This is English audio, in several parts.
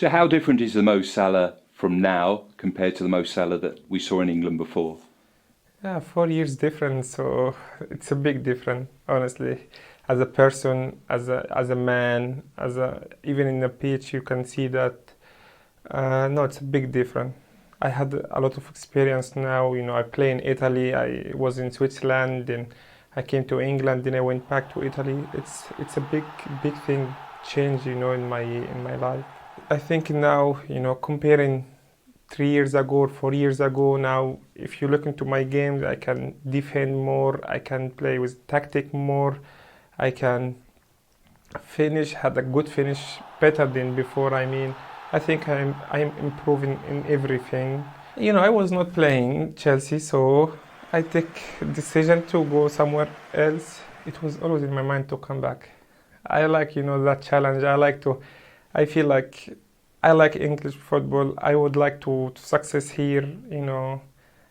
So how different is the Mo Salah from now compared to the Mo Salah that we saw in England before? Yeah, 4 years difference, so it's a big difference, honestly. As a person, as a man, even in the pitch, you can see that. No, it's a big difference. I had a lot of experience now. I play in Italy. I was in Switzerland, then I came to England, then I went back to Italy. It's a big thing change, in my life. I think now, comparing 3 years ago or 4 years ago now, if you look into my games, I can defend more, I can play with tactic more, I can had a good finish, better than before. I think I'm improving in everything. I was not playing Chelsea, so I take decision to go somewhere else. It was always in my mind to come back. I like, that challenge. I feel like I like English football. I would like to success here,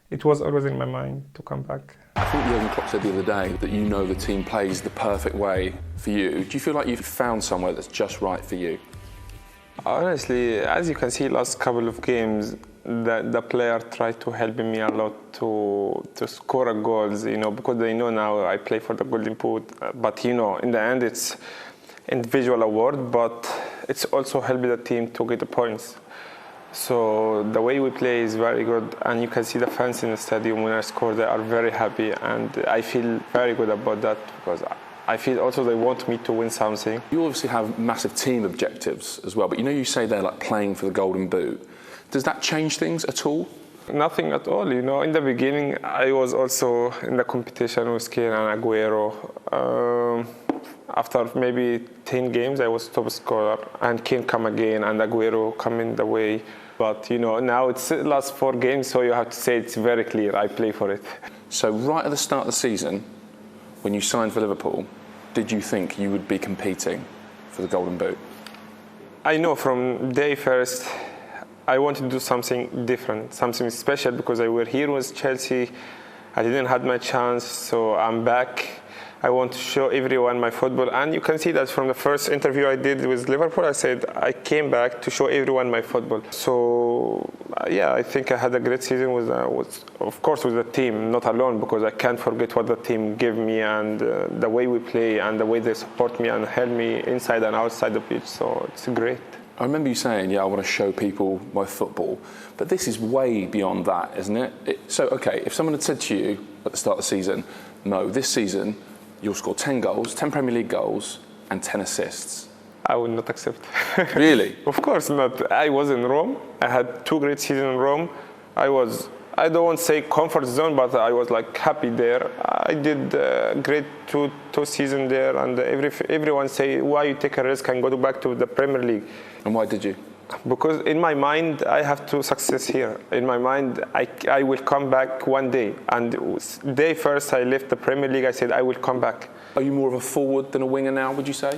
It was always in my mind to come back. I think Jurgen Klopp said the other day that the team plays the perfect way for you. Do you feel like you've found somewhere that's just right for you? Honestly, as you can see, last couple of games, the player tried to help me a lot to score goals, because they know now I play for the Golden Boot. But, in the end, it's individual award, but it's also helping the team to get the points. So the way we play is very good, and you can see the fans in the stadium when I score, they are very happy, and I feel very good about that because I feel also they want me to win something. You obviously have massive team objectives as well, but you say they're like playing for the Golden Boot. Does that change things at all? Nothing at all, In the beginning, I was also in the competition with Kane and Aguero. After maybe 10 games, I was top scorer, and Kane come again, and Aguero come in the way. But, now it's the last 4 games, so you have to say it's very clear, I play for it. So right at the start of the season, when you signed for Liverpool, did you think you would be competing for the Golden Boot? I know from day first, I wanted to do something different, something special, because I were here with Chelsea. I didn't have my chance, so I'm back. I want to show everyone my football, and you can see that from the first interview I did with Liverpool, I said I came back to show everyone my football. So I think I had a great season with the team, not alone, because I can't forget what the team gave me and the way we play and the way they support me and help me inside and outside the pitch. So it's great. I remember you saying, I want to show people my football, but this is way beyond that, isn't it? If someone had said to you at the start of the season, no, this season you'll score 10 goals, 10 Premier League goals and 10 assists. I would not accept. Really? Of course not. I was in Rome. I had 2 great seasons in Rome. I don't want to say comfort zone, but I was happy there. I did great two seasons there, and everyone say, why you take a risk and go back to the Premier League? And why did you? Because in my mind, I have to success here. In my mind, I will come back one day. And day first I left the Premier League, I said I will come back. Are you more of a forward than a winger now, would you say?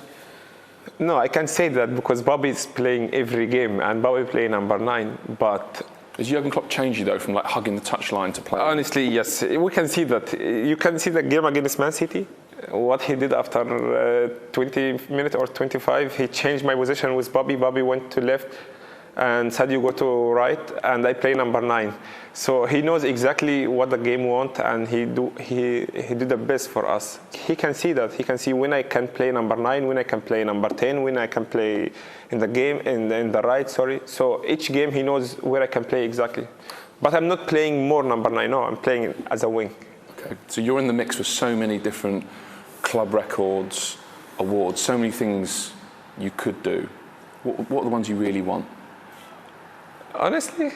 No, I can't say that because Bobby is playing every game and Bobby playing number 9. But has Jurgen Klopp changed you though from hugging the touchline to playing? Honestly, yes. We can see that. You can see the game against Man City. What he did after 20 minutes or 25, he changed my position with Bobby. Bobby went to left and Sadio go to right, and I play number 9. So he knows exactly what the game wants, and he do the best for us. He can see that. He can see when I can play number 9, when I can play number 10, when I can play in the game in the right. So each game he knows where I can play exactly. But I'm not playing more number 9. No, I'm playing as a wing. Okay. So you're in the mix with so many different club records, awards, so many things you could do. What are the ones you really want? Honestly,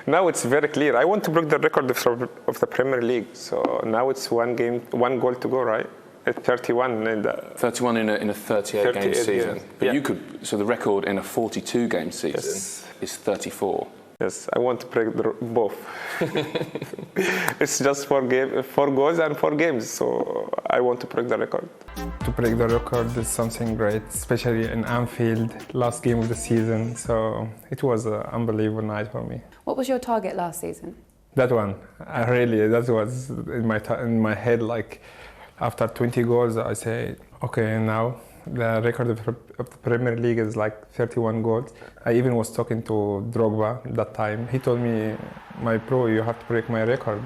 now it's very clear. I want to break the record of the Premier League. So now it's 1 goal to go, right? At 31 in the 31 in a 38 game season. Yeah. But you could. So the record in a 42 game season is 34. Yes, I want to break both. It's just 4 goals and 4 games, so I want to break the record. To break the record is something great, especially in Anfield, last game of the season. So it was an unbelievable night for me. What was your target last season? That one, that was in my head. After 20 goals, I say, okay, now The record of the Premier League is like 31 goals. I even was talking to Drogba that time. He told me, my pro, you have to break my record.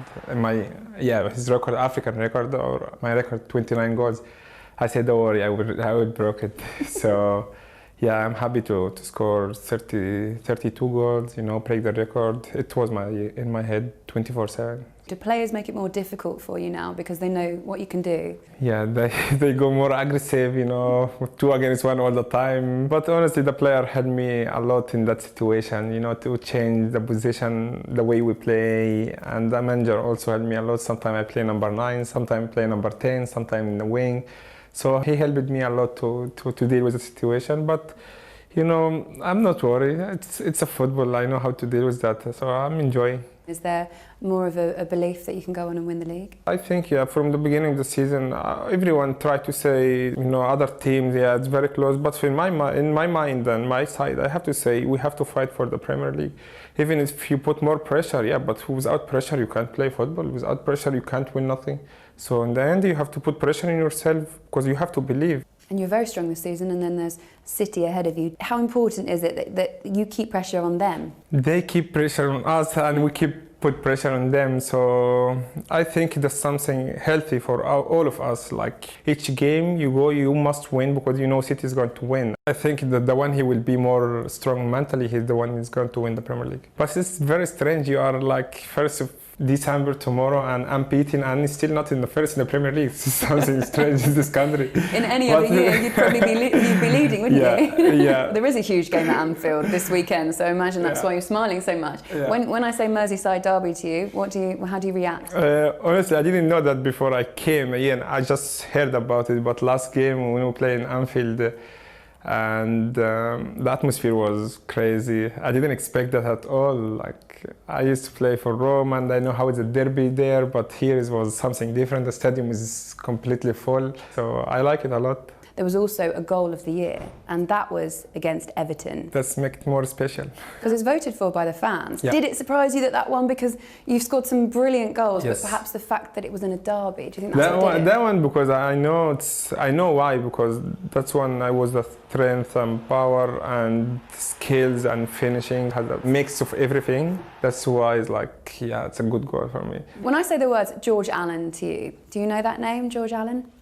His record, African record, or my record, 29 goals. I said, don't worry, I will break it. So, yeah, I'm happy to score 32 goals, break the record. It was in my head 24/7. Do players make it more difficult for you now because they know what you can do? Yeah, they go more aggressive, 2 against 1 all the time. But honestly, the player helped me a lot in that situation, to change the position, the way we play. And the manager also helped me a lot. Sometimes I play number 9, sometimes I play number 10, sometimes in the wing. So he helped me a lot to deal with the situation. But, I'm not worried. It's a football. I know how to deal with that. So I'm enjoying. Is there more of a belief that you can go on and win the league? I think, from the beginning of the season, everyone tried to say, other teams, it's very close. But in my mind and my side, I have to say we have to fight for the Premier League. Even if you put more pressure, but without pressure you can't play football. Without pressure you can't win nothing. So in the end you have to put pressure on yourself because you have to believe. And you're very strong this season, and then there's City ahead of you. How important is it that you keep pressure on them? They keep pressure on us and we put pressure on them. So I think that's something healthy for all of us. Like each game you go, you must win because City is going to win. I think that the one he will be more strong mentally, he's the one who's going to win the Premier League. But it's very strange. You are like 1st of December tomorrow and I'm beating and still not in the Premier League. It's something strange in this country. In any other year, you'd probably be leading, wouldn't you? Yeah. There is a huge game at Anfield this weekend, so I imagine that's why you're smiling so much. Yeah. When I say Merseyside derby to you, how do you react? Honestly, I didn't know that before I came. I just heard about it. But last game when we played in Anfield, and the atmosphere was crazy. I didn't expect that at all. Like I used to play for Rome and I know how it's a derby there, but here it was something different. The stadium is completely full, so I like it a lot. There was also a goal of the year, and that was against Everton. That's make it more special. Because it's voted for by the fans. Yeah. Did it surprise you that won? Because you've scored some brilliant goals, Yes. but perhaps the fact that it was in a derby, do you think that's what did it? That one, because I know why, because that's when I was the strength and power and skills and finishing, has a mix of everything. That's why it's like, it's a good goal for me. When I say the words George Allen to you, do you know that name, George Allen?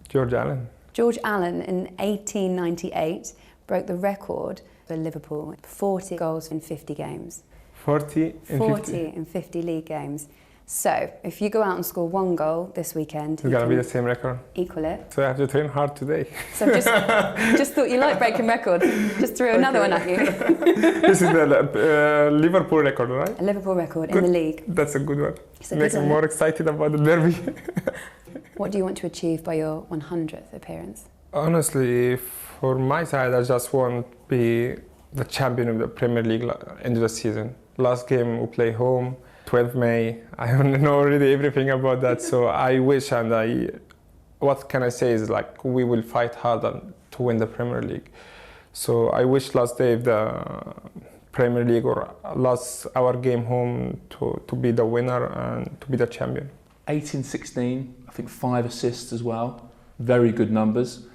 George Allen. George Allen in 1898 broke the record for Liverpool, 40 goals in 50 games. 40 in 50 league games. So, if you go out and score 1 goal this weekend, it's gonna be the same record. Equal it. So I have to train hard today. So just thought you liked breaking records. Just threw another one at you. This is the Liverpool record, right? A Liverpool record in the league. That's a good one. It's a Makes good me one. more excited about the derby. What do you want to achieve by your 100th appearance? Honestly, for my side, I just want to be the champion of the Premier League end of the season. Last game we play home, 12 May. I don't know really everything about that, so I wish what can I say is like we will fight hard to win the Premier League. So I wish last day of the Premier League or last our game home to be the winner and to be the champion. 18-16, I think 5 assists as well. Very good numbers.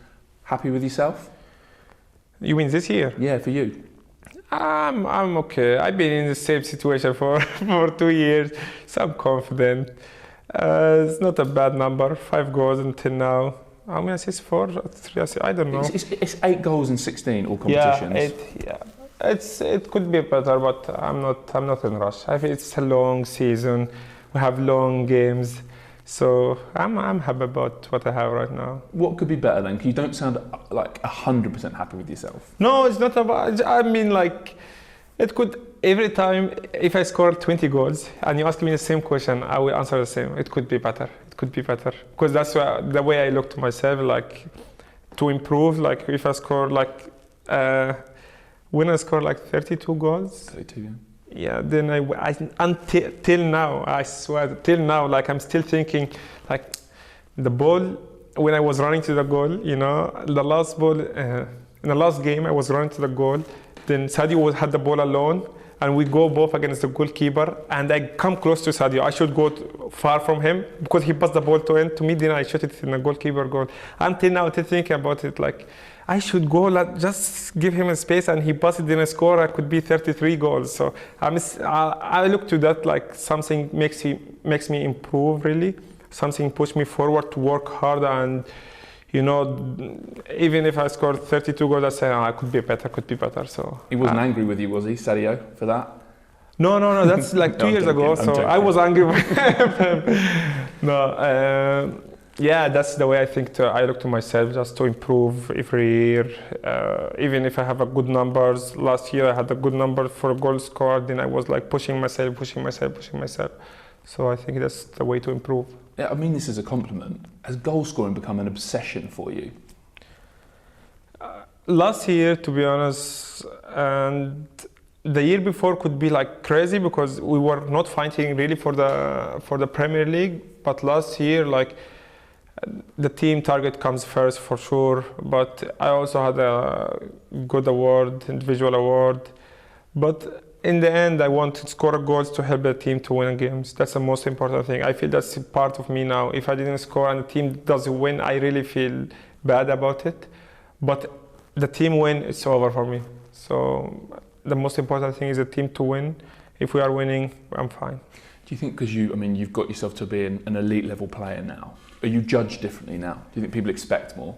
Happy with yourself? You mean this year? Yeah, for you. I'm okay. I've been in the same situation for 2 years, so I'm confident. It's not a bad number. 5 goals until now. How many assists? 4, 3 assists? I don't know. It's 8 goals in 16 all competitions. It could be better, but I'm not in a rush. I think it's a long season. We have long games, so I'm happy about what I have right now. What could be better then? 'Cause you don't sound like 100% happy with yourself. No, it's not about. I mean, like, it could every time if I score 20 goals and you ask me the same question, I will answer the same. It could be better. It could be better because that's the way I look to myself, like to improve. Like if I score when I score like 32 goals. 32, yeah. Yeah, then until now, I swear, till now, like I'm still thinking, like the ball, when I was running to the goal, the last ball, in the last game, I was running to the goal, then Sadio had the ball alone, and we go both against the goalkeeper, and I come close to Sadio. I should go far from him because he passed the ball to me, then I shot it in the goalkeeper goal. Until now, to think about it, like I should go, just give him a space, and he passed it in a score. I could be 33 goals. So I look to that like something makes me improve really. Something push me forward to work hard, and even if I scored 32 goals, I say I could be better. So he wasn't angry with you, was he, Sadio, for that? No. That's like 2 years ago. So I was angry with him. No. Yeah, that's the way I think. I look to myself just to improve every year. Even if I have a good numbers, last year I had a good number for a goal scored. Then I was like pushing myself. So I think that's the way to improve. Yeah, I mean this as a compliment. Has goal scoring become an obsession for you? Last year, to be honest, and the year before could be like crazy because we were not fighting really for the Premier League. But last year, like the team target comes first for sure. But I also had a good award, individual award. But in the end, I want to score goals to help the team to win games. That's the most important thing. I feel that's part of me now. If I didn't score and the team doesn't win, I really feel bad about it. But the team win, it's over for me. So the most important thing is the team to win. If we are winning, I'm fine. Do you think because you've got yourself to be an elite level player now, are you judged differently now? Do you think people expect more?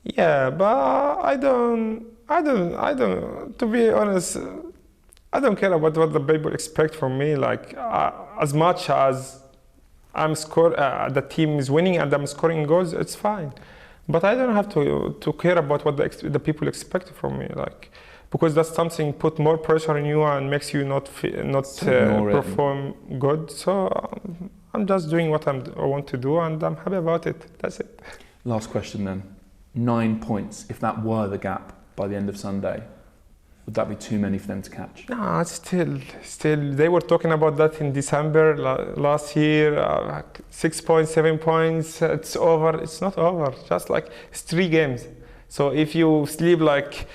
Yeah, but I don't, to be honest, I don't care about what the people expect from me. Like as much as the team is winning and I'm scoring goals, it's fine. But I don't have to care about what the people expect from me. Like because that's something put more pressure on you and makes you not perform good. So I'm just doing what I want to do, and I'm happy about it. That's it. Last question then. 9 points. If that were the gap by the end of Sunday, would that be too many for them to catch? No, still. They were talking about that in December last year. 6 points, 7 points. It's over. It's not over. Just like it's 3 games. So if you sleep like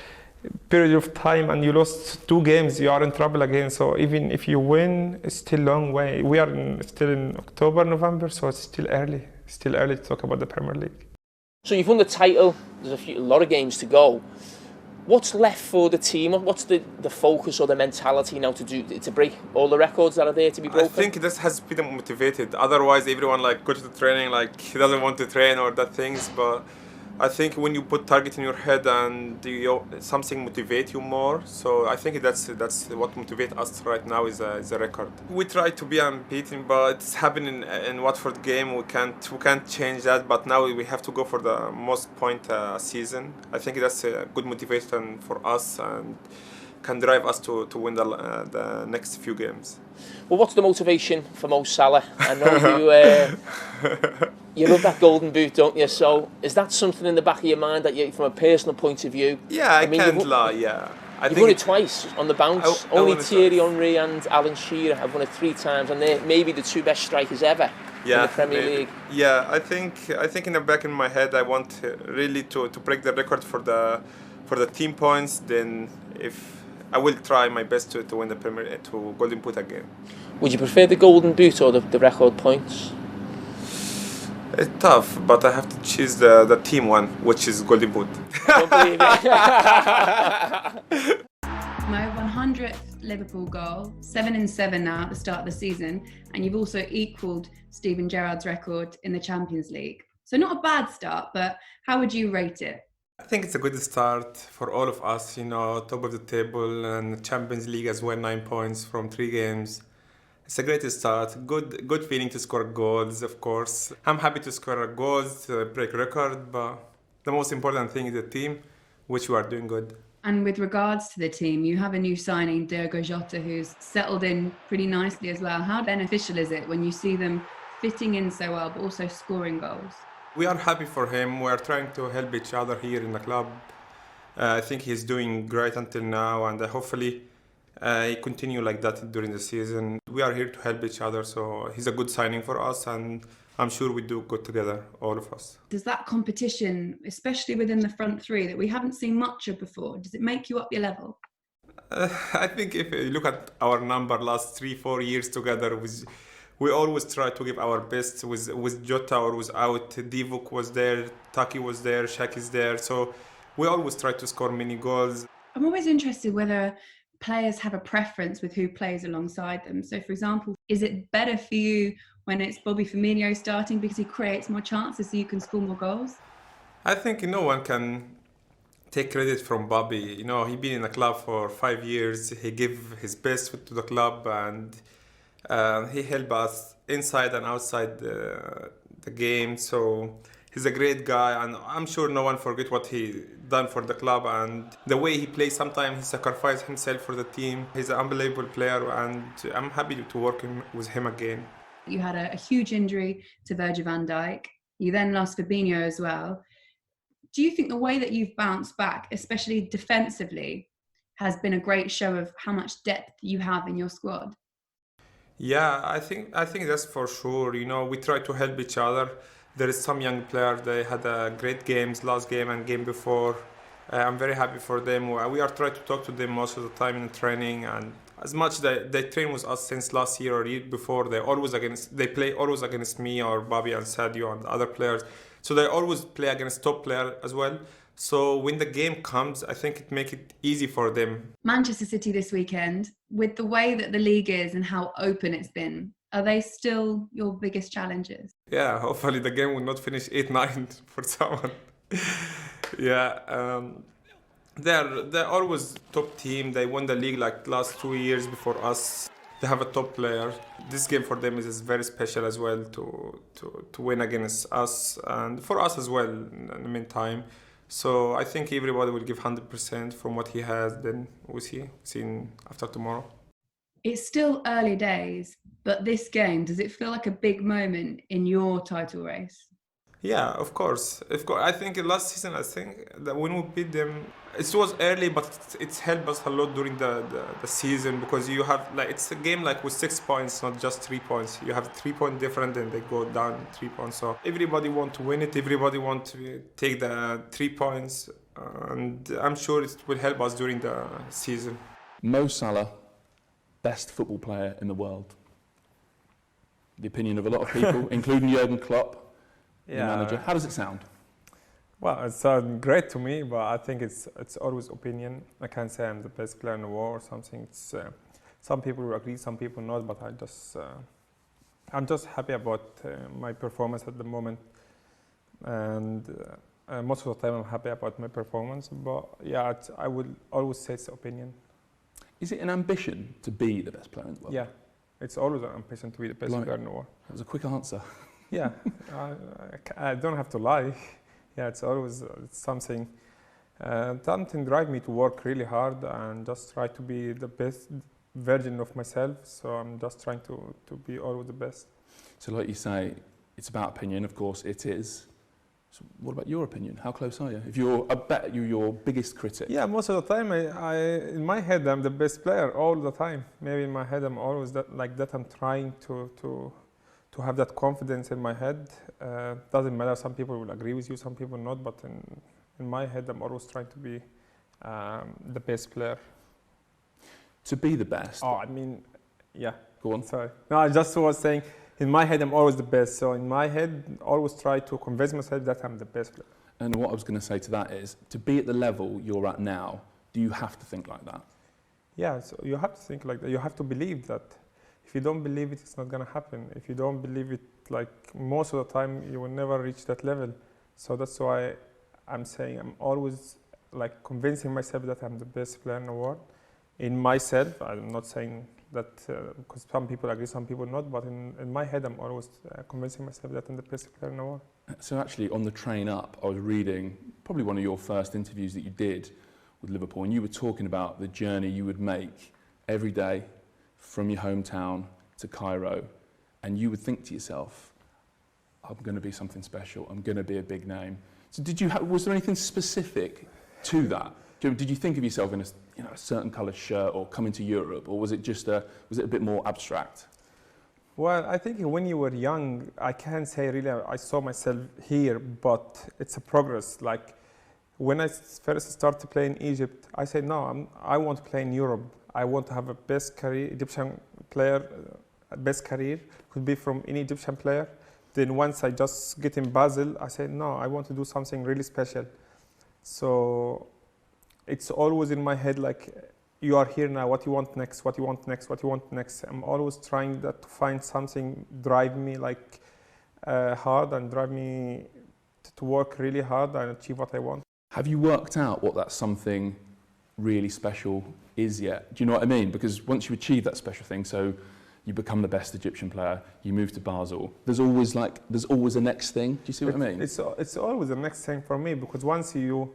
period of time and you lost 2 games, you are in trouble again. So even if you win, it's still a long way. We are still in October, November, so it's still early. Still early to talk about the Premier League. So you've won the title. There's a lot of games to go. What's left for the team? What's the focus or the mentality now to break all the records that are there to be broken? I think this has been motivated. Otherwise, everyone like go to the training like he doesn't want to train or that things. But I think when you put target in your head and something motivates you more. So I think that's what motivates us right now is a record. We try to be unbeaten, but it's happening in Watford game. We can't change that. But now we have to go for the most point season. I think that's a good motivation for us and can drive us to win the next few games. Well, what's the motivation for Mo Salah? I know you love that golden boot, don't you? So is that something in the back of your mind that you, from a personal point of view? Yeah, I can't lie. Yeah, you've won it twice on the bounce. Only Thierry Henry and Alan Shearer have won it 3 times, and they're maybe the 2 best strikers ever in the Premier League. Yeah, I think in the back of my head, I want really to break the record for the team points. Then if I will try my best to win the Premier to Golden Boot again. Would you prefer the Golden Boot or the record points? It's tough, but I have to choose the team one, which is Golden Boot. Don't believe it. My 100th Liverpool goal, 7-7 now at the start of the season, and you've also equalled Steven Gerrard's record in the Champions League. So not a bad start, but how would you rate it? I think it's a good start for all of us, top of the table and Champions League as well, 9 points from 3 games. It's a great start, good feeling to score goals, of course. I'm happy to score goals, to break record, but the most important thing is the team, which we are doing good. And with regards to the team, you have a new signing, Diogo Jota, who's settled in pretty nicely as well. How beneficial is it when you see them fitting in so well, but also scoring goals? We are happy for him. We are trying to help each other here in the club. I think he's doing great until now, and hopefully he continue like that during the season. We are here to help each other, so he's a good signing for us, and I'm sure we do good together, all of us. Does that competition, especially within the front three that we haven't seen much of before, does it make you up your level? I think if you look at our number last 3-4 years together, we always try to give our best. With Jota or without, Divock was there, Taki was there, Shaq is there. So we always try to score many goals. I'm always interested whether players have a preference with who plays alongside them. So, for example, is it better for you when it's Bobby Firmino starting because he creates more chances so you can score more goals? I think no one can take credit from Bobby. You know, he's been in the club for 5 years. He gave his best to the club, and he helped us inside and outside the game. So he's a great guy, and I'm sure no one forget what he done for the club and the way he plays. Sometimes he sacrificed himself for the team. He's an unbelievable player, and I'm happy to work with him again. You had a huge injury to Virgil van Dijk. You then lost Fabinho as well. Do you think the way that you've bounced back, especially defensively, has been a great show of how much depth you have in your squad? Yeah, I think that's for sure. You know, we try to help each other. There is some young players, they had great games last game and game before. I'm very happy for them. We are trying to talk to them most of the time in training, and as much they train with us since last year or year before, they play always against me or Bobby and Sadio and other players. So they always play against top player as well. So when the game comes, I think it makes it easy for them. Manchester City this weekend, with the way that the league is and how open it's been, are they still your biggest challenges? Yeah, hopefully the game will not finish 8-9 for someone. Yeah, they're always top team. They won the league like last 2 years before us. They have a top player. This game for them is very special as well to win against us and for us as well in the meantime. So I think everybody will give 100% from what he has. Then we'll see after tomorrow. It's still early days, but this game, does it feel like a big moment in your title race? Yeah, of course. I think last season, that when we beat them, it was early, but it's helped us a lot during the season, because you have it's a game like with 6 points, not just 3 points. You have 3 point difference, and they go down 3 points. So everybody want to win it. Everybody want to take the 3 points, and I'm sure it will help us during the season. Mo Salah, best football player in the world. The opinion of a lot of people, including Jurgen Klopp. The manager. How does it sound? Well, it sounds great to me, but I think it's always opinion. I can't say I'm the best player in the world or something. It's some people will agree, some people not. But I'm just happy about my performance at the moment, and most of the time I'm happy about my performance. But yeah, I would always say it's opinion. Is it an ambition to be the best player in the world? Yeah, it's always an ambition to be the best player in the world. That was a quick answer. Yeah, I don't have to lie. Yeah, it's always something drive me to work really hard and just try to be the best version of myself. So I'm just trying to be always the best. So like you say, it's about opinion, of course it is. So what about your opinion? How close are you? I bet you're your biggest critic. Yeah, most of the time, in my head, I'm the best player all the time. Maybe in my head, I'm always like that. I'm trying to have that confidence in my head. Doesn't matter, some people will agree with you, some people not, but in my head I'm always trying to be the best player. To be the best? Oh, I mean, yeah. Go on. Sorry. No, I just was saying, in my head I'm always the best, so in my head always try to convince myself that I'm the best player. And what I was going to say to that is, to be at the level you're at now, do you have to think like that? Yeah, so you have to think like that. You have to believe that. If you don't believe it, it's not going to happen. If you don't believe it, like most of the time, you will never reach that level. So that's why I'm saying I'm always like convincing myself that I'm the best player in the world. In myself, I'm not saying that because some people agree, some people not, but in my head, I'm always convincing myself that I'm the best player in the world. So actually, on the train up, I was reading probably one of your first interviews that you did with Liverpool, and you were talking about the journey you would make every day from your hometown to Cairo, and you would think to yourself, I'm going to be something special, I'm going to be a big name. So was there anything specific to that? Did you think of yourself in a certain coloured shirt or coming to Europe, or was it a bit more abstract? Well, I think when you were young, I can't say really I saw myself here, but it's a progress. Like When I first started to play in Egypt, I said, no, I want to play in Europe. I want to have a best career, Egyptian player, best career, could be from any Egyptian player. Then once I just get in Basel, I said, no, I want to do something really special. So it's always in my head, like, you are here now, what you want next, what you want next, what you want next. I'm always trying to find something, drive me like hard and drive me to work really hard and achieve what I want. Have you worked out what that something really special is yet? Do you know what I mean? Because once you achieve that special thing, so you become the best Egyptian player, you move to Basel, there's always a next thing. Do you see what I mean? It's always the next thing for me, because once you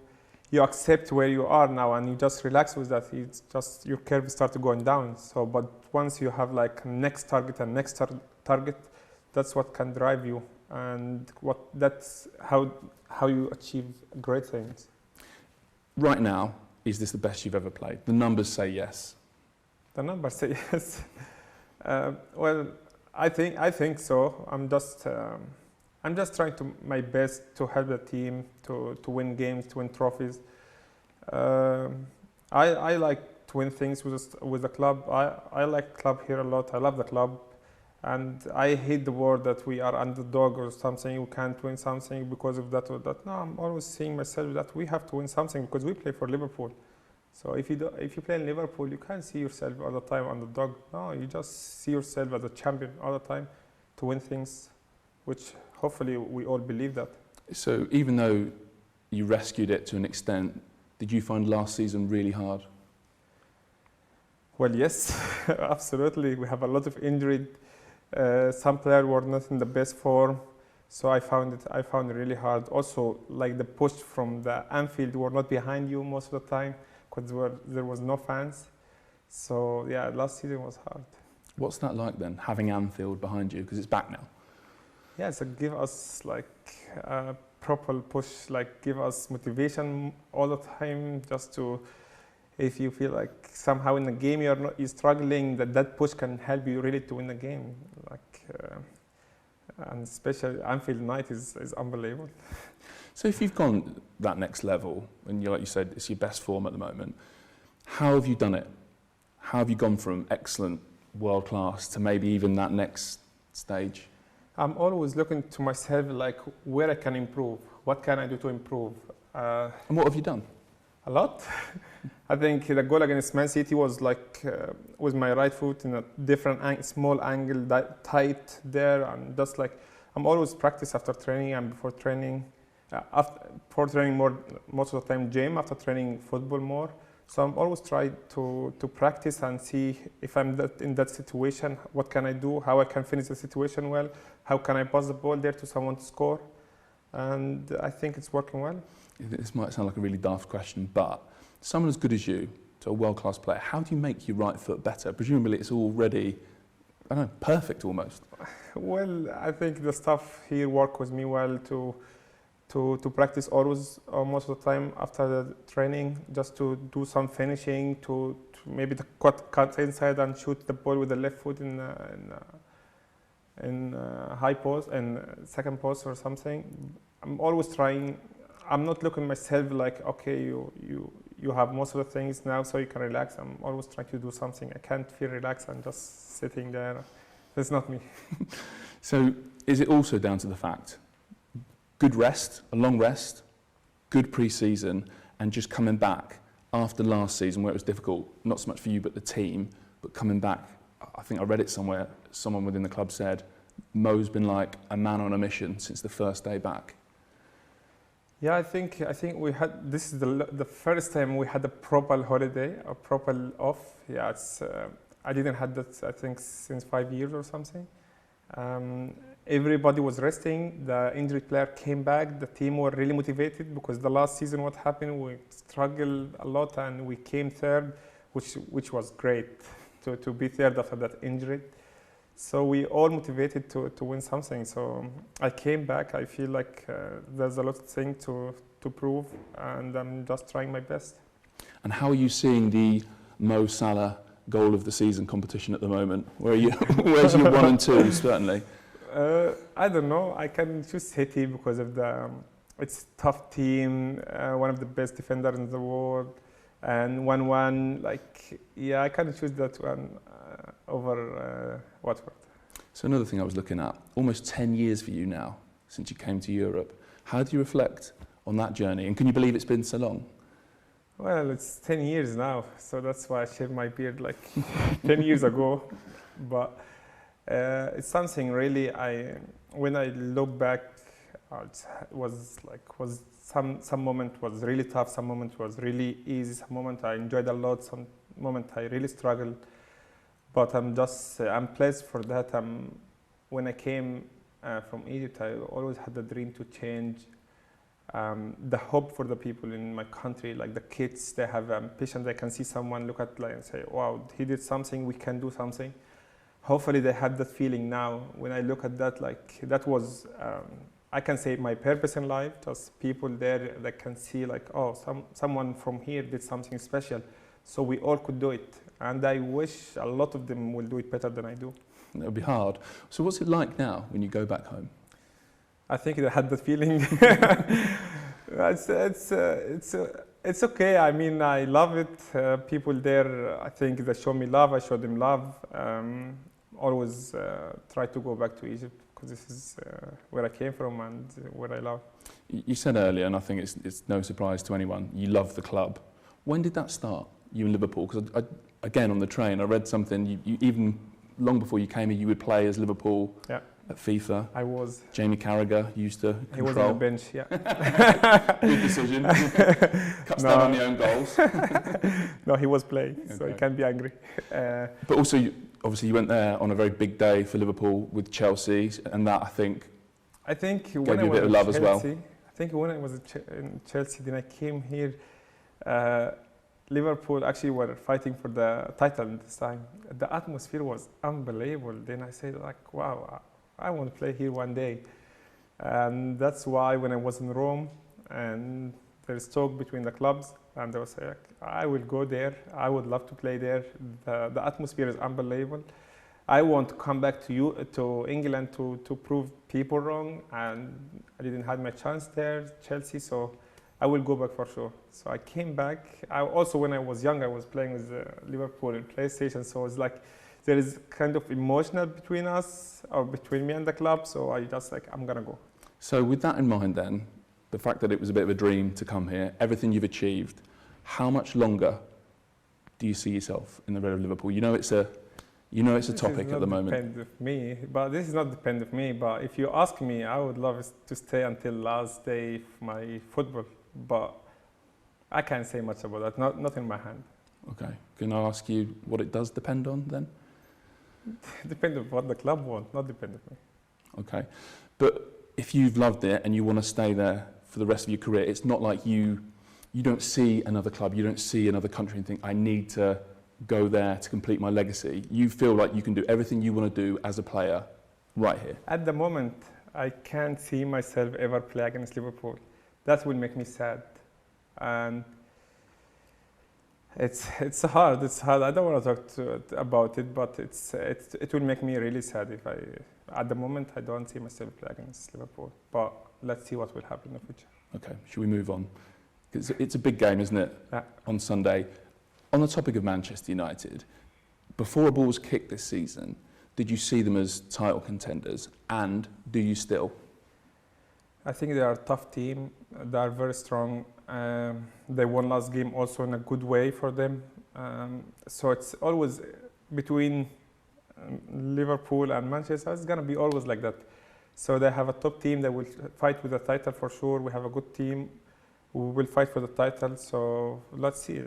accept where you are now and you just relax with that, it's just your curve starts going down. So, but once you have like next target and next target, that's what can drive you, and that's how you achieve great things. Right now, is this the best you've ever played? The numbers say yes. The numbers say yes. Well, I think so. I'm just trying to my best to help the team to win games, to win trophies. I like to win things with the club. I like the club here a lot. I love the club, and I hate the word that we are underdog or something. We can't win something because of that or that. No, I'm always seeing myself that we have to win something because we play for Liverpool. So if you play in Liverpool, you can't see yourself all the time underdog. No, you just see yourself as a champion all the time to win things, which hopefully we all believe that. So even though you rescued it to an extent, did you find last season really hard? Well, yes, absolutely. We have a lot of injury. Some players were not in the best form, so I found it really hard. Also, like the push from the Anfield, were not behind you most of the time because there was no fans. So yeah, last season was hard. What's that like then, having Anfield behind you, because it's back now? Yeah, so give us like a proper push, like give us motivation all the time, just to, if you feel like somehow in the game you're struggling, that push can help you really to win the game. And especially Anfield night is unbelievable. So if you've gone that next level, and like you said, it's your best form at the moment, how have you done it? How have you gone from excellent, world class to maybe even that next stage? I'm always looking to myself, like where I can improve. What can I do to improve? And what have you done? A lot. I think the goal against Man City was like with my right foot in a different small angle, tight there, and just like I'm always practice after training and before training. Before training more, most of the time gym, after training football more. So I'm always trying to practice and see if I'm in that situation, what can I do, how I can finish the situation well, how can I pass the ball there to someone to score. And I think it's working well. This might sound like a really daft question, but someone as good as you, to a world-class player, how do you make your right foot better? Presumably it's already, I don't know, perfect almost. Well, I think the stuff here work with me well to practice always, most of the time after the training, just to do some finishing, to maybe to cut inside and shoot the ball with the left foot in high post and second post or something. I'm always trying. I'm not looking myself like, okay, you have most of the things now, so you can relax. I'm always trying to do something. I can't feel relaxed and just sitting there. That's not me. So is it also down to the fact, good rest, a long rest, good pre-season, and just coming back after last season where it was difficult, not so much for you but the team, but coming back, I think I read it somewhere, someone within the club said, Mo's been like a man on a mission since the first day back. Yeah, I think we had, this is the first time we had a proper holiday, a proper off. Yeah, it's, I didn't have that, I think, since 5 years or something. Everybody was resting, the injured player came back, the team were really motivated because the last season what happened, we struggled a lot and we came third, which was great to be third after that injury. So we all motivated to win something. So I came back, I feel like there's a lot of things to prove and I'm just trying my best. And how are you seeing the Mo Salah goal of the season competition at the moment? Where are you? Where's your 1 and 2, certainly? I don't know. I can choose City because of it's tough team, one of the best defenders in the world, and 1-1. Like, yeah, I kind of choose that one over Watford. So another thing I was looking at, almost 10 years for you now since you came to Europe. How do you reflect on that journey? And can you believe it's been so long? Well, it's 10 years now, so that's why I shaved my beard like 10 years ago. But it's something really, when I look back, some moment was really tough, some moment was really easy, some moment I enjoyed a lot, some moment I really struggled. But I'm blessed for that. When I came from Egypt, I always had the dream to change. The hope for the people in my country, like the kids, they have ambition. They can see someone look at like and say, "Wow, he did something. We can do something." Hopefully, they have that feeling now. When I look at that, like that was, I can say my purpose in life. Just people there that can see like, oh, someone from here did something special, so we all could do it. And I wish a lot of them will do it better than I do. It would be hard. So what's it like now when you go back home? I think they had that feeling. It's okay. I mean, I love it. People there, I think they show me love. I show them love. Always try to go back to Egypt because this is where I came from and where I love. You said earlier, and I think it's no surprise to anyone, you love the club. When did that start, you in Liverpool? Because again, on the train, I read something, you even long before you came here, you would play as Liverpool. Yeah. At FIFA. I was. Jamie Carragher used to control. He was on the bench, yeah. Good decision. Cuts down on the own goals. No, he was playing, so Okay. he can't be angry. But also, obviously, you went there on a very big day for Liverpool with Chelsea, and that, I think when I you a was bit of in love as well. Chelsea, I think when I was in Chelsea, then I came here. Liverpool actually were fighting for the title this time. The atmosphere was unbelievable. Then I said, like, wow, I want to play here one day. And that's why when I was in Rome and there's talk between the clubs, and they were saying, I will go there. I would love to play there. The atmosphere is unbelievable. I want to come back to England to prove people wrong, and I didn't have my chance there, Chelsea, so I will go back for sure. So I came back. Also, when I was young, I was playing with Liverpool in PlayStation, so it's like there is kind of emotional between us, or between me and the club, so I just like, I'm gonna go. So with that in mind then, the fact that it was a bit of a dream to come here, everything you've achieved, how much longer do you see yourself in the red of Liverpool? You know it's a topic at the moment. This does not depend of me, but this is not depend of me. But if you ask me, I would love to stay until last day of my football. But I can't say much about that. Not in my hand. Okay. Can I ask you what it does depend on then? Depend on what the club want, not depend on me. Okay. But if you've loved it and you want to stay there for the rest of your career, it's not like you don't see another club, you don't see another country and think, I need to go there to complete my legacy. You feel like you can do everything you want to do as a player right here. At the moment, I can't see myself ever play against Liverpool. That will make me sad. And it's hard. It's hard. I don't want to talk about it, but it will make me really sad if at the moment, I don't see myself play against Liverpool. But let's see what will happen in the future. Okay, should we move on? It's a big game, isn't it, on Sunday? On the topic of Manchester United, before a ball was kicked this season, did you see them as title contenders, and do you still? I think they are a tough team. They are very strong. They won last game also in a good way for them. So it's always between Liverpool and Manchester. It's going to be always like that. So they have a top team. They will fight with the title for sure. We have a good team. We will fight for the title. So let's see.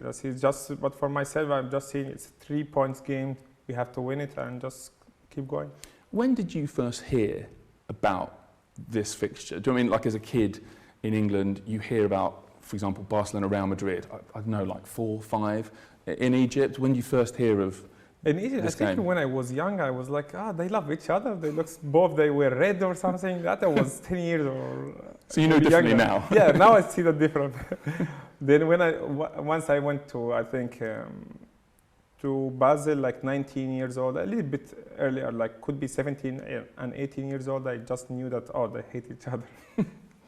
But for myself, I'm just saying it's a 3 points game. We have to win it and just keep going. When did you first hear about this fixture? Do you know what I mean, like as a kid in England, you hear about, for example, Barcelona, Real Madrid, I don't know, like 4, 5. In Egypt, when did you first hear of in Egypt, this I think game? when I was young, I was like, they love each other. They were red or something. That I was 10 years or So you know differently younger. now? Yeah, now I see the difference. Then once I went to, I think, to Basel, like 19 years old, a little bit earlier, like could be 17 and 18 years old, I just knew that, they hate each other.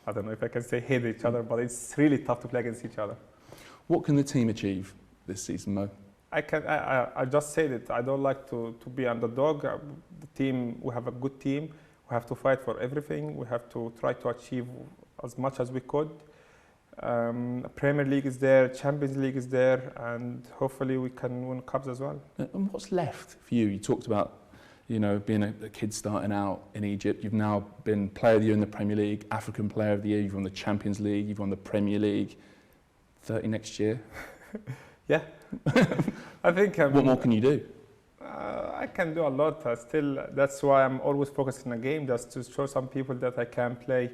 I don't know if I can say hate each other, but it's really tough to play against each other. What can the team achieve this season, Mo? I just said it. I don't like to be underdog. The team, we have a good team. We have to fight for everything. We have to try to achieve as much as we could. Premier League is there, Champions League is there, and hopefully we can win cups as well. And what's left for you? You talked about, you know, being a kid starting out in Egypt. You've now been Player of the Year in the Premier League, African Player of the Year. You've won the Champions League. You've won the Premier League. 30 next year. Yeah, I think. What more can you do? I can do a lot. Still, that's why I'm always focused on the game, just to show some people that I can play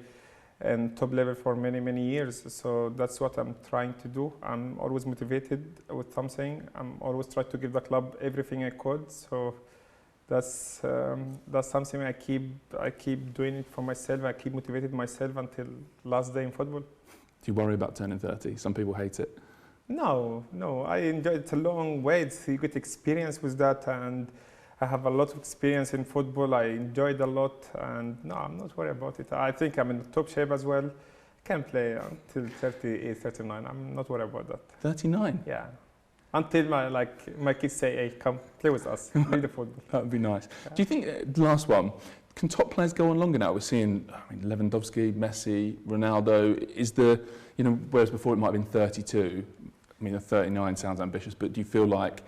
in top level for many, many years. So that's what I'm trying to do. I'm always motivated with something. I'm always trying to give the club everything I could. So that's something I keep doing it for myself. I keep motivated myself until last day in football. Do you worry about turning 30? Some people hate it. No, I enjoy it. It's a long way. You get experience with that, and I have a lot of experience in football. I enjoyed a lot, and no, I'm not worried about it. I think I'm in the top shape as well. I can play until 38, 39. I'm not worried about that. 39? Yeah. Until my kids say, hey, come play with us, play the football. That would be nice. Yeah. Do you think, the last one, can top players go on longer now? We're seeing Lewandowski, Messi, Ronaldo. Is whereas before it might have been 32, I mean, 39 sounds ambitious, but do you feel like,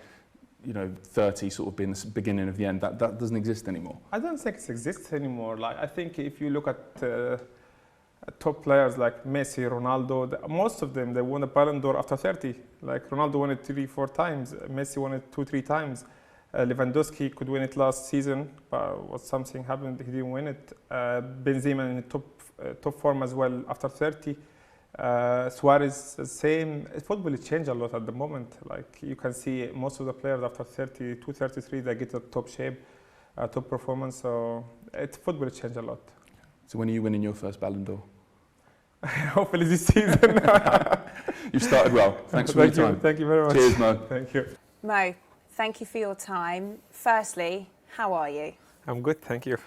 30 sort of being the beginning of the end, that doesn't exist anymore? I don't think it exists anymore. I think if you look at top players like Messi, Ronaldo, most of them, they won a Ballon d'Or after 30. Like Ronaldo won it 3-4 times, Messi won it 2-3 times. Lewandowski could win it last season, but something happened, he didn't win it. Benzema in top form as well after 30. Suarez, the same. Football has changed a lot at the moment. Like you can see most of the players after 32, 33, they get a top shape, top performance. So football has changed a lot. So when are you winning your first Ballon d'Or? Hopefully this season. You've started well. Thanks for your time. Thank you very much. Cheers, Mo. Thank you. Mo, thank you for your time. Firstly, how are you? I'm good, thank you.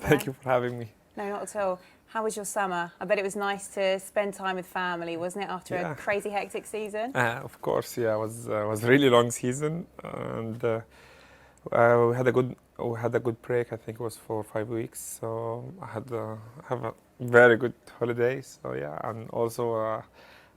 Thank you for having me. No, not at all. How was your summer? I bet it was nice to spend time with family, wasn't it, after a crazy hectic season? Of course, yeah. It was really long season, and we had a good break. I think it was 4 or 5 weeks. So I have a very good holiday. So yeah, and also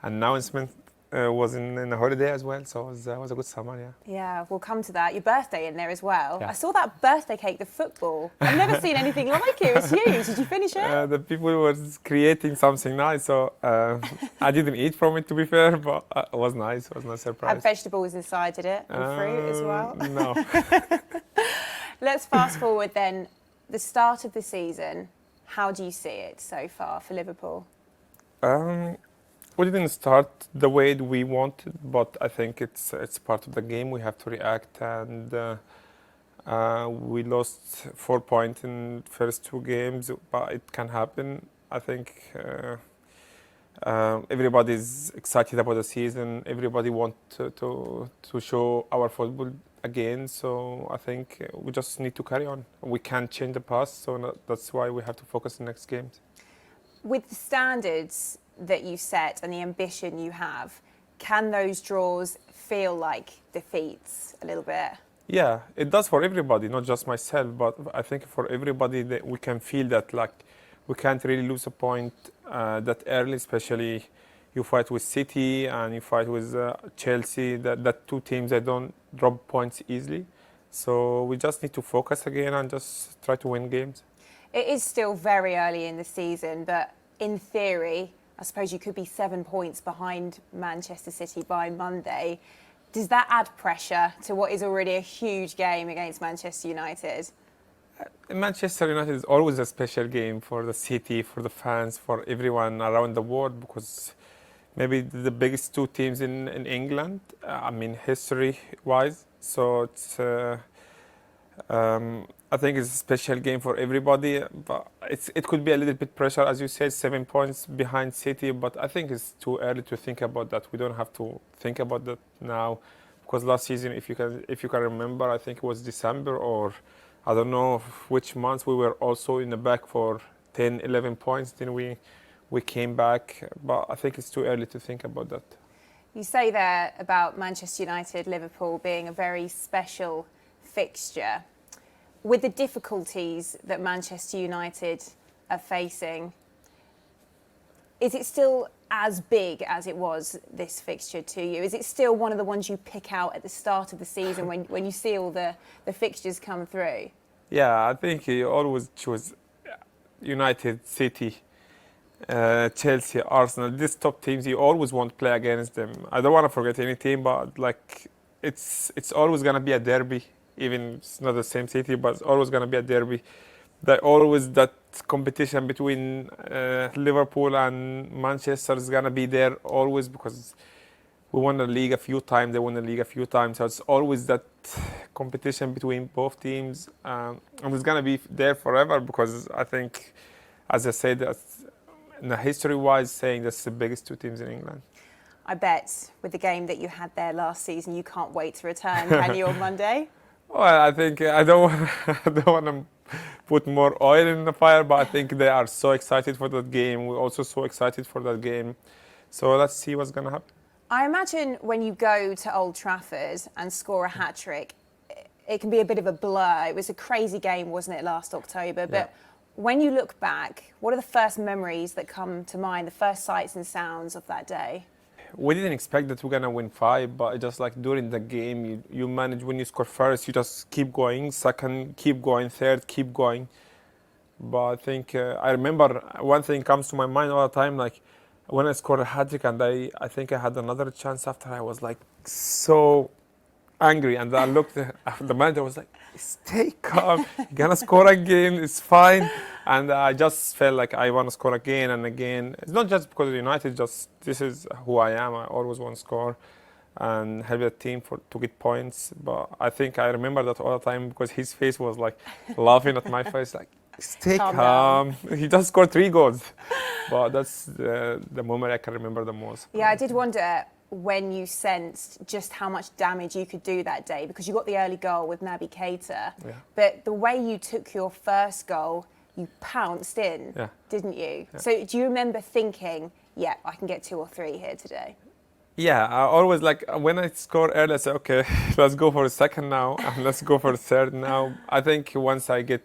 announcement was in a holiday as well. So it was a good summer. Yeah. Yeah, we'll come to that. Your birthday in there as well. Yeah. I saw that birthday cake, the football. I've never seen anything like it. It was huge. Did you finish it? The people were creating something nice. So I didn't eat from it, to be fair, but it was nice. It was a nice surprise. Had vegetables inside, did it? And fruit as well? No. Let's fast forward then. The start of the season, how do you see it so far for Liverpool? We didn't start the way we wanted, but I think it's part of the game. We have to react, and we lost 4 points in the first 2 games, but it can happen. I think everybody's excited about the season. Everybody wants to show our football again. So I think we just need to carry on. We can't change the past, so that's why we have to focus on the next games. With the standards that you set and the ambition you have, can those draws feel like defeats a little bit? Yeah, it does for everybody, not just myself, but I think for everybody that we can feel that like we can't really lose a point that early, especially you fight with City and you fight with Chelsea, that 2 teams that don't drop points easily. So we just need to focus again and just try to win games. It is still very early in the season, but in theory, I suppose you could be 7 points behind Manchester City by Monday. Does that add pressure to what is already a huge game against Manchester United? Manchester United is always a special game for the city, for the fans, for everyone around the world, because maybe the biggest 2 teams in England, history-wise. So it's, I think it's a special game for everybody, but it could be a little bit pressure, as you said, 7 points behind City, but I think it's too early to think about that. We don't have to think about that now, because last season, if you can remember, I think it was December or I don't know which month, we were also in the back for 10, 11 points. Then we we came back, but I think it's too early to think about that. You say there about Manchester United, Liverpool being a very special fixture. With the difficulties that Manchester United are facing, is it still as big as it was, this fixture, to you? Is it still one of the ones you pick out at the start of the season when you see all the fixtures come through? Yeah, I think you always choose United, City, Chelsea, Arsenal. These top teams, you always want to play against them. I don't want to forget any team, but like it's always gonna be a derby. Even it's not the same city, but it's always gonna be a derby. There always that competition between Liverpool and Manchester is gonna be there always, because we won the league a few times, they won the league a few times, so it's always that competition between both teams, and it's gonna be there forever, because I think, as I said, that's, in the history-wise, saying that's the biggest two teams in England. I bet with the game that you had there last season, you can't wait to return, can you, on Monday? Well, I think I don't want to put more oil in the fire, but I think they are so excited for that game. We're also so excited for that game. So let's see what's going to happen. I imagine when you go to Old Trafford and score a hat-trick, it can be a bit of a blur. It was a crazy game, wasn't it, last October? But when you look back, what are the first memories that come to mind, the first sights and sounds of that day? We didn't expect that we're going to win 5, but just like during the game, you manage, when you score first, you just keep going, second, keep going, third, keep going. But I think, I remember one thing comes to my mind all the time, like when I scored a hat-trick and I think I had another chance after, I was like so angry, and I looked at the manager, was like, stay calm, you're going to score again, it's fine. And I just felt like I want to score again and again. It's not just because of United, just this is who I am. I always want to score and help the team to get points. But I think I remember that all the time, because his face was like laughing at my face, like, stay calm. He just scored 3 goals. But that's the moment I can remember the most. Yeah, I did wonder when you sensed just how much damage you could do that day, because you got the early goal with Naby Keita. Yeah. But the way you took your first goal, you pounced in, didn't you? Yeah. So do you remember thinking, yeah, I can get 2 or 3 here today? Yeah, I always, like, when I score early, I say, okay, let's go for a second now, and let's go for a third now. I think once I get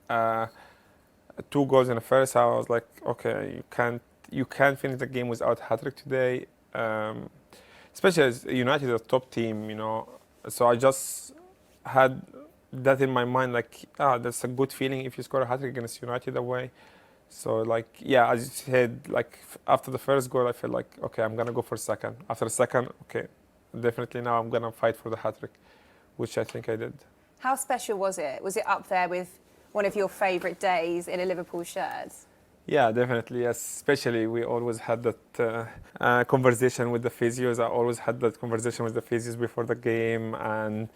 2 goals in the first half, I was like, okay, you can't finish the game without a hat-trick today. Especially as United is a top team, you know. So I just had that in my mind, like, that's a good feeling if you score a hat-trick against United away. So, like, yeah, as you said, like, after the first goal, I felt like, okay, I'm going to go for a second. After the second, okay, definitely now I'm going to fight for the hat-trick, which I think I did. How special was it? Was it up there with one of your favourite days in a Liverpool shirt? Yeah, definitely, yes. Especially we always had that conversation with the physios. I always had that conversation with the physios before the game, and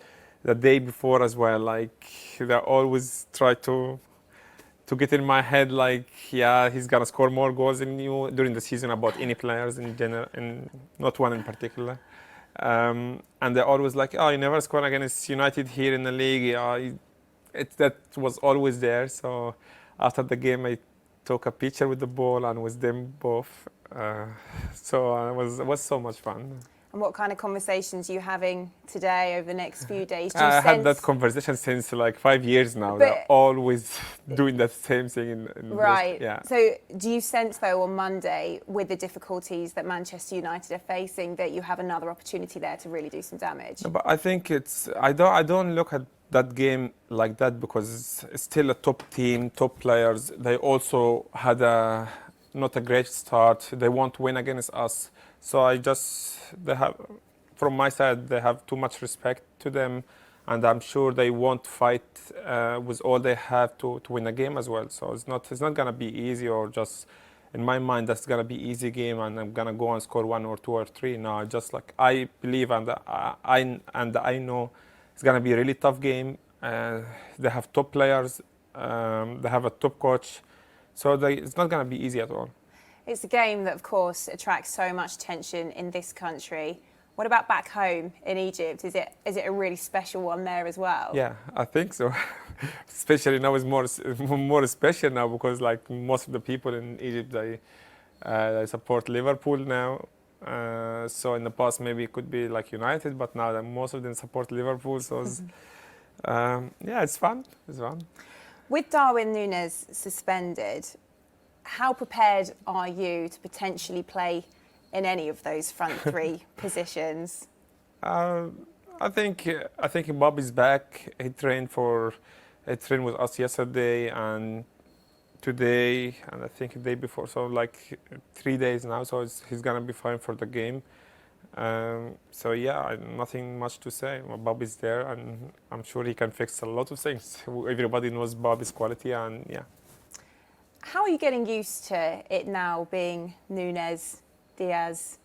the day before as well. Like, they always try to get in my head, like, yeah, he's gonna score more goals than you during the season, about any players in general, and not one in particular. And they're always like, oh, you never scored against United here in the league. That was always there. So after the game, I took a picture with the ball and with them both. So it was so much fun. And what kind of conversations are you having today over the next few days? I had that conversation since like 5 years now. They're always doing that same thing. Right. So do you sense, though, on Monday, with the difficulties that Manchester United are facing, that you have another opportunity there to really do some damage? No, but I think I don't look at that game like that, because it's still a top team, top players. They also had not a great start. They want to win against us. So from my side, they have too much respect to them, and I'm sure they won't fight with all they have to win a game as well. So it's not gonna be easy, or just in my mind that's gonna be easy game and I'm gonna go and score 1 or 2 or 3. No, just like I believe and I know it's gonna be a really tough game. They have top players, they have a top coach, so it's not gonna be easy at all. It's a game that, of course, attracts so much attention in this country. What about back home in Egypt? Is it a really special one there as well? Yeah, I think so. Especially now, it's more special now, because like most of the people in Egypt, I support Liverpool now. So in the past maybe it could be like United, but now most of them support Liverpool. So it's fun. It's fun. With Darwin Núñez suspended, how prepared are you to potentially play in any of those front three positions? I think Bobby's back. He trained with us yesterday and today, and I think the day before. So like 3 days now. So he's gonna be fine for the game. Nothing much to say. Bobby's there, and I'm sure he can fix a lot of things. Everybody knows Bobby's quality, and yeah. How are you getting used to it now being Núñez, Diaz,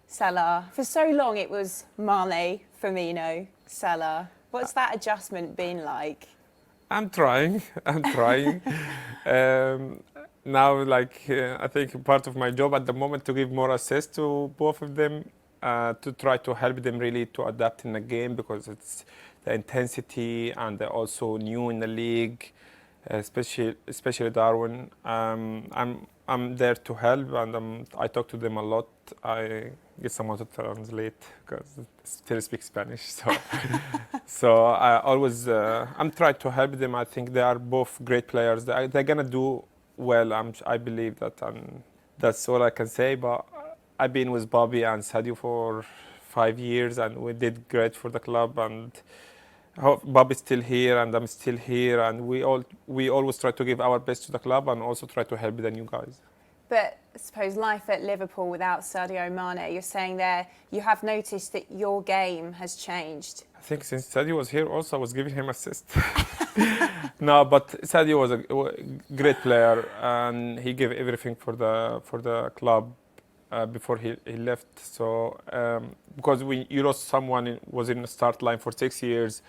Salah? For so long it was Mane, Firmino, Salah. What's that adjustment been like? I'm trying. Now, I think part of my job at the moment to give more assists to both of them, to try to help them really to adapt in the game, because it's the intensity and they're also new in the league, especially Darwin. I'm there to help, and I talk to them a lot. I get someone to translate because I still speak Spanish. So I always I'm trying to help them. I think they are both great players. They're gonna do well. I believe that, and that's all I can say. But I've been with Bobby and Sadio for 5 years, and we did great for the club. And Bobby's still here, and I'm still here, and we always try to give our best to the club, and also try to help the new guys. But I suppose life at Liverpool without Sadio Mane, you're saying there you have noticed that your game has changed. I think since Sadio was here, also I was giving him assists. No, but Sadio was a great player, and he gave everything for the club before he left. So because you lost someone who was in the start line for 6 years,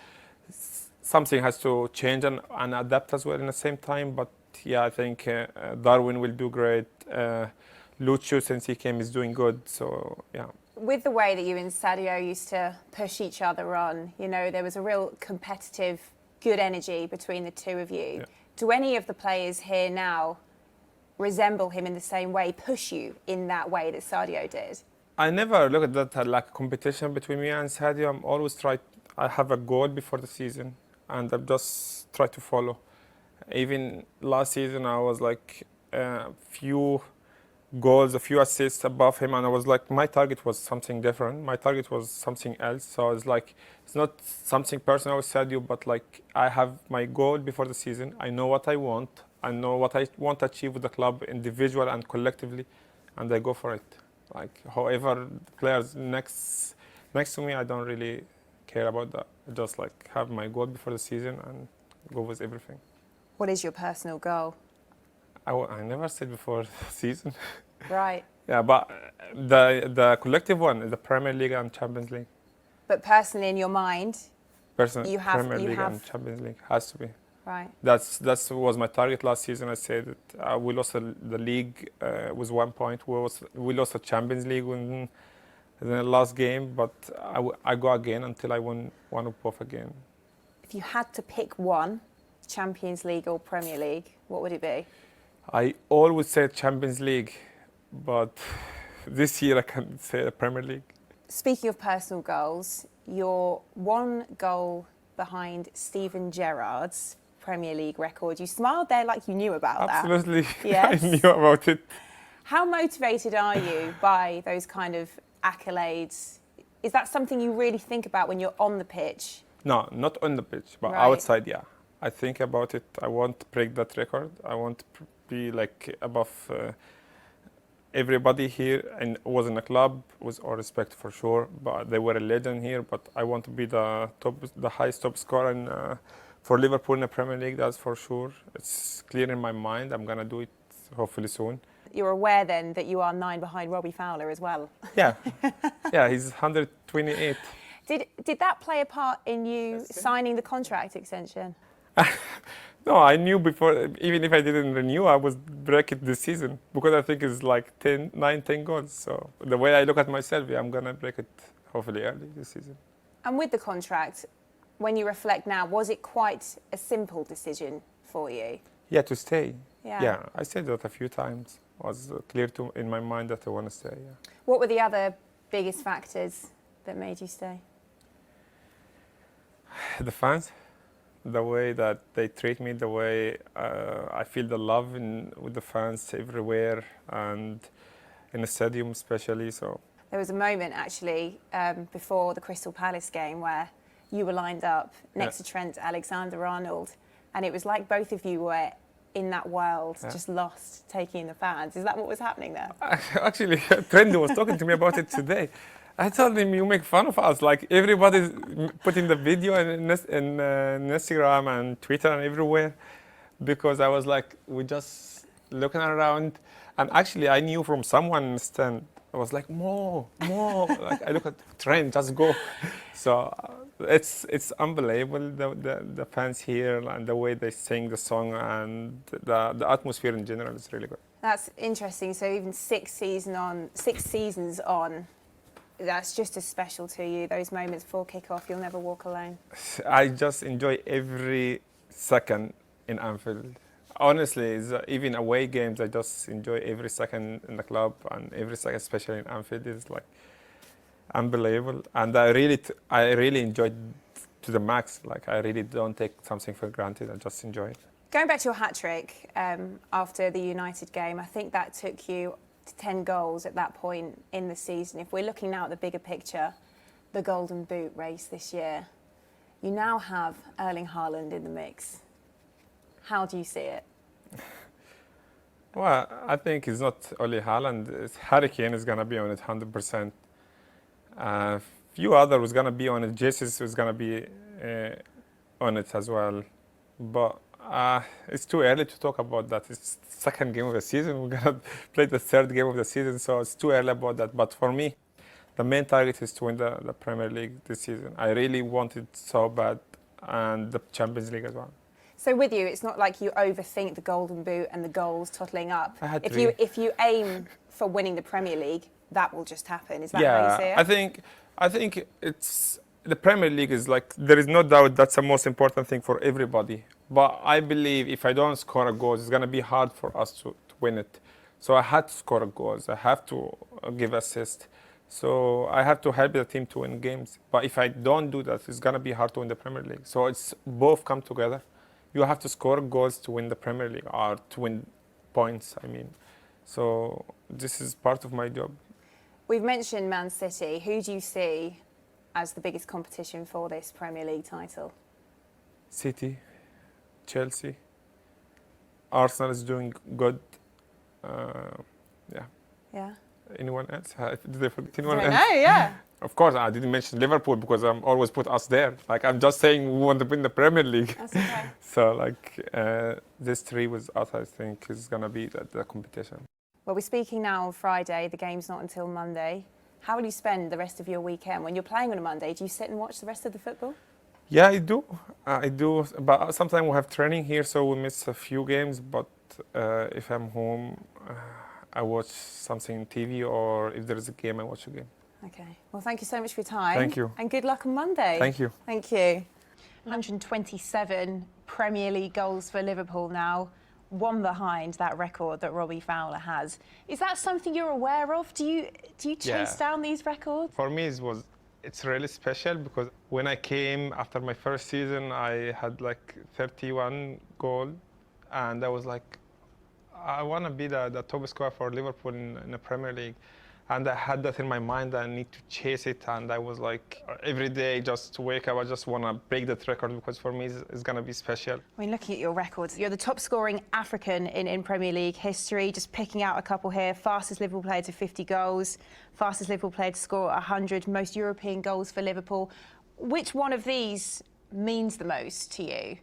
something has to change and adapt as well in the same time. But yeah, I think Darwin will do great. Lucio, since he came, is doing good. So yeah. With the way that you and Sadio used to push each other on, there was a real competitive, good energy between the two of you. Yeah. Do any of the players here now resemble him in the same way, push you in that way that Sadio did? I never look at that like a competition between me and Sadio. I'm always I have a goal before the season, and I just try to follow. Even last season, I was like a few goals, a few assists above him, and I was like, my target was something different. My target was something else. So I was like, it's not something personal with Sadio, but like I have my goal before the season. I know what I want. I know what I want to achieve with the club, individual and collectively, and I go for it. Like, however, players next to me, I don't really care about that. I just like have my goal before the season and go with everything. What is your personal goal? I never said before season. Right. Yeah, but the collective one is the Premier League and Champions League. But personally, in your mind, Premier League and Champions League has to be. Right. That was my target last season. I said that we lost the league with 1 point. We lost the Champions League in the last game, but I go again until I win one of both again. If you had to pick one, Champions League or Premier League, what would it be? I always say Champions League, but this year I can say the Premier League. Speaking of personal goals, you're 1 goal behind Steven Gerrard's Premier League record. You smiled there like you knew about that. Absolutely. Yes. I knew about it. How motivated are you by those kind of accolades? Is that something you really think about when you're on the pitch? No, not on the pitch, but Right. outside, yeah. I think about it. I want to break that record. I want to be like above everybody here, and was in the club, with all respect for sure, but they were a legend here. But I want to be the highest top scorer for Liverpool in the Premier League. That's for sure. It's clear in my mind. I'm gonna do it hopefully soon. You're aware then that you are 9 behind Robbie Fowler as well. Yeah, yeah. He's 128. Did that play a part in you signing the contract extension? No, I knew before, even if I didn't renew, I would break it this season, because I think it's like 10 goals. So the way I look at myself, yeah, I'm going to break it hopefully early this season. And with the contract, when you reflect now, was it quite a simple decision for you? Yeah, to stay. Yeah. Yeah, I said that a few times. was clear in my mind that I want to stay. Yeah. What were the other biggest factors that made you stay? The fans, the way that they treat me, the way I feel the love with the fans everywhere, and in the stadium especially. So there was a moment actually before the Crystal Palace game where you were lined up next to Trent Alexander-Arnold, and it was like both of you were in that world, just lost, taking in the fans. Is that what was happening there? Actually, Trent was talking to me about it today. I told him, you make fun of us. Like, everybody's putting the video in Instagram and Twitter and everywhere, because I was like, we just looking around. And actually, I knew from someone in the stand, I was like, more. Like, I look at Trent, just go. So it's unbelievable, the fans here and the way they sing the song, and the atmosphere in general is really good. That's interesting. So even 6 seasons on, that's just as special to you, those moments before kick-off. You'll never walk alone. I just enjoy every second in Anfield. Honestly, even away games, I just enjoy every second in the club, and every second, especially in Anfield, is like unbelievable. And I really enjoyed to the max. Like, I really don't take something for granted. I just enjoy it. Going back to your hat-trick after the United game, I think that took you to 10 goals at that point in the season. If we're looking now at the bigger picture, the Golden Boot race this year, you now have Erling Haaland in the mix. How do you see it? Well, I think it's not only Haaland. Harry Kane is going to be on it 100%. Few others was going to be on it. Jesus was going to be on it as well. But it's too early to talk about that. It's the second game of the season. We're going to play the third game of the season, so it's too early about that. But for me, the main target is to win the Premier League this season. I really want it so bad, and the Champions League as well. So with you, it's not like you overthink the Golden Boot and the goals totaling up. If you aim for winning the Premier League, that will just happen. Is that how you see it? I think it's the Premier League is like, there is no doubt that's the most important thing for everybody. But I believe if I don't score a goal, it's going to be hard for us to win it. So I had to score goals. I have to give assists. So I have to help the team to win games. But if I don't do that, it's going to be hard to win the Premier League. So it's both come together. You have to score goals to win the Premier League, or to win points, I mean. So this is part of my job. We've mentioned Man City. Who do you see as the biggest competition for this Premier League title? City, Chelsea, Arsenal is doing good. Yeah. Anyone else? Did they forget anyone else? No, yeah. Of course, I didn't mention Liverpool because I'm always put us there. Like, I'm just saying we want to win the Premier League. That's okay. So, like, this 3 with us, I think, is going to be the competition. Well, we're speaking now on Friday. The game's not until Monday. How will you spend the rest of your weekend? When you're playing on a Monday, do you sit and watch the rest of the football? Yeah, I do. But sometimes we have training here, so we miss a few games. But if I'm home, I watch something on TV, or if there is a game, I watch a game. Okay. Well, thank you so much for your time. Thank you. And good luck on Monday. Thank you. Thank you. 127 Premier League goals for Liverpool now, one behind that record that Robbie Fowler has. Is that something you're aware of? Do you chase down these records? For me, it's really special because when I came after my first season, I had like 31 goals, and I was like, I want to be the top scorer for Liverpool in the Premier League. And I had that in my mind, I need to chase it. And I was like, every day, just to wake up, I just want to break that record because for me, it's going to be special. I mean, looking at your records, you're the top scoring African in Premier League history. Just picking out a couple here. Fastest Liverpool player to 50 goals. Fastest Liverpool player to score 100. Most European goals for Liverpool. Which one of these means the most to you?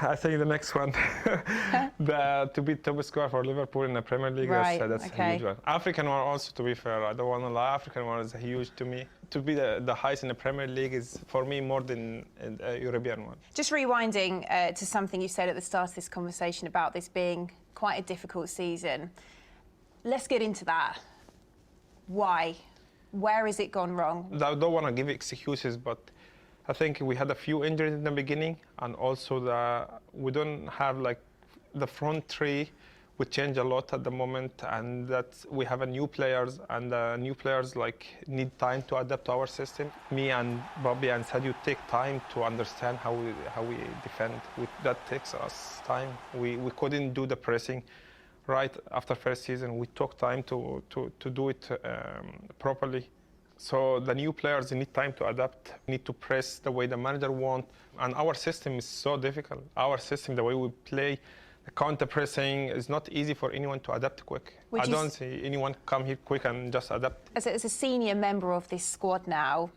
I think the next one, to be top scorer for Liverpool in the Premier League, right, that's a huge one. African one also, to be fair, I don't want to lie, African one is huge to me. To be the highest in the Premier League is, for me, more than a European one. Just rewinding to something you said at the start of this conversation about this being quite a difficult season. Let's get into that. Why? Where has it gone wrong? I don't want to give excuses, but I think we had a few injuries in the beginning, and also we don't have like the front three we change a lot at the moment, and that we have a new players, and new players like need time to adapt to our system. Me and Bobby and Sadio take time to understand how we defend. That takes us time. We couldn't do the pressing right after first season. We took time to do it properly. So the new players need time to adapt, need to press the way the manager wants, and our system is so difficult. Our system, the way we play, the counter pressing is not easy for anyone to adapt quick. I don't see anyone come here quick and just adapt. As a senior member of this squad now,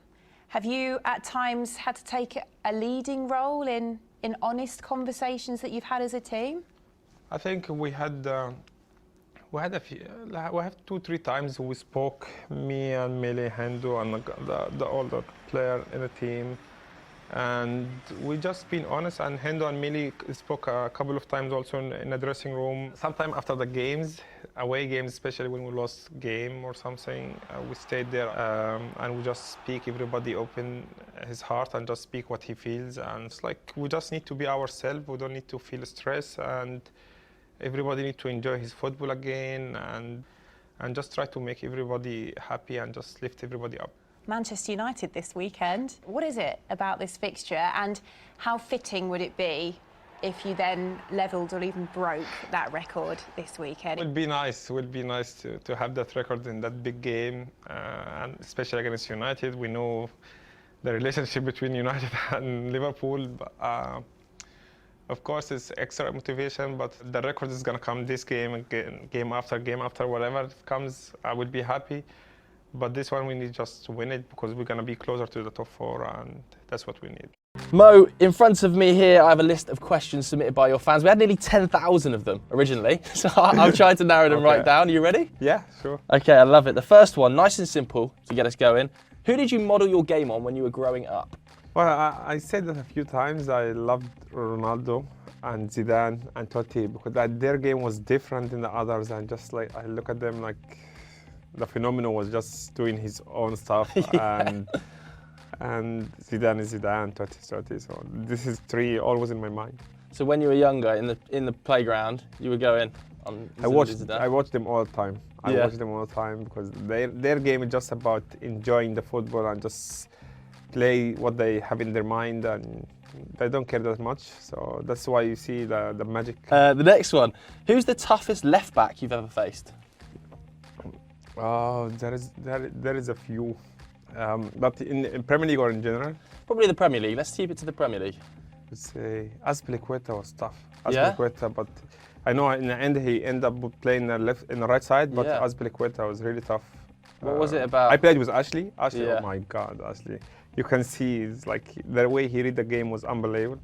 have you at times had to take a leading role in honest conversations that you've had as a team? I think we had a few. We have 2-3 times we spoke, me and Mele, Hendo, and the older player in the team. And we just been honest, and Hendo and Mili spoke a couple of times also in the dressing room. Sometime after the games, away games, especially when we lost game or something, we stayed there and we just speak, everybody open his heart and just speak what he feels. And it's like we just need to be ourselves, we don't need to feel stress, and everybody need to enjoy his football again and just try to make everybody happy and just lift everybody up. Manchester United this weekend. What is it about this fixture, and how fitting would it be if you then levelled or even broke that record this weekend? It would be nice. It would be nice to have that record in that big game, and especially against United. We know the relationship between United and Liverpool. Of course, it's extra motivation, but the record is going to come this game, again, game after, whatever it comes, I will be happy. But this one we need just to win it, because we're going to be closer to the top 4, and that's what we need. Mo, in front of me here, I have a list of questions submitted by your fans. We had nearly 10,000 of them originally, so I've tried to narrow them right down. Are you ready? Yeah, sure. Okay, I love it. The first one, nice and simple to get us going. Who did you model your game on when you were growing up? Well, I said that a few times. I loved Ronaldo and Zidane and Totti, because their game was different than the others, and just like I look at them like the phenomenon was just doing his own stuff. Yeah. And Zidane is Zidane, Totti is Totti. So this is 3 always in my mind. So when you were younger, in the playground, you were going on. I watched them all the time. I watched them all the time, because their game is just about enjoying the football and just play what they have in their mind, and they don't care that much. So that's why you see the magic. The next one, who's the toughest left back you've ever faced? Oh, there is a few, but in Premier League or in general? Probably the Premier League. Let's keep it to the Premier League. Let's say Azpilicueta was tough. Azpilicueta, but I know in the end he ended up playing in the right side, but Azpilicueta was really tough. What was it about? I played with Ashley. Oh my God, Ashley! You can see it's like the way he read the game was unbelievable.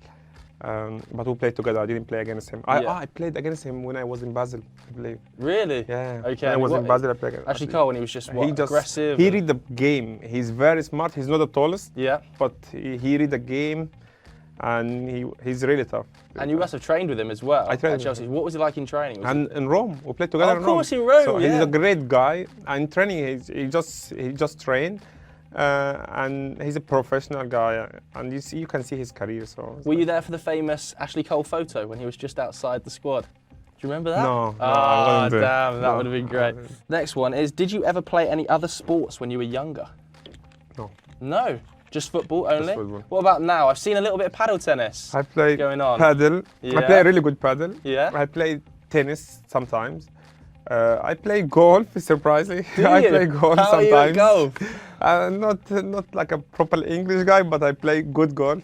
But we played together. I didn't play against him. I played against him when I was in Basel, I believe. Really? Yeah. Okay. When I was in Basel, I played against Ashley Cole, when he was just aggressive. He read the game. He's very smart. He's not the tallest. Yeah. But he read the game, and he's really tough. And you must have trained with him as well. I trained at Chelsea. What was it like in training? And in Rome, we played together in Rome. Of course, in Rome. So he's a great guy. And in training, he just trained. And he's a professional guy, and you can see his career. So were you there for the famous Ashley Cole photo when he was just outside the squad? Do you remember that? No. I wasn't damn, that would have been great. Next one is, did you ever play any other sports when you were younger? No. No? Just football only? Just football. What about now? I've seen a little bit of paddle tennis. I play going on. Paddle. Yeah. I play really good paddle. Yeah. I play tennis sometimes. I play golf, surprisingly. Do you? I play golf How sometimes. Are you at golf? Not like a proper English guy, but I play good golf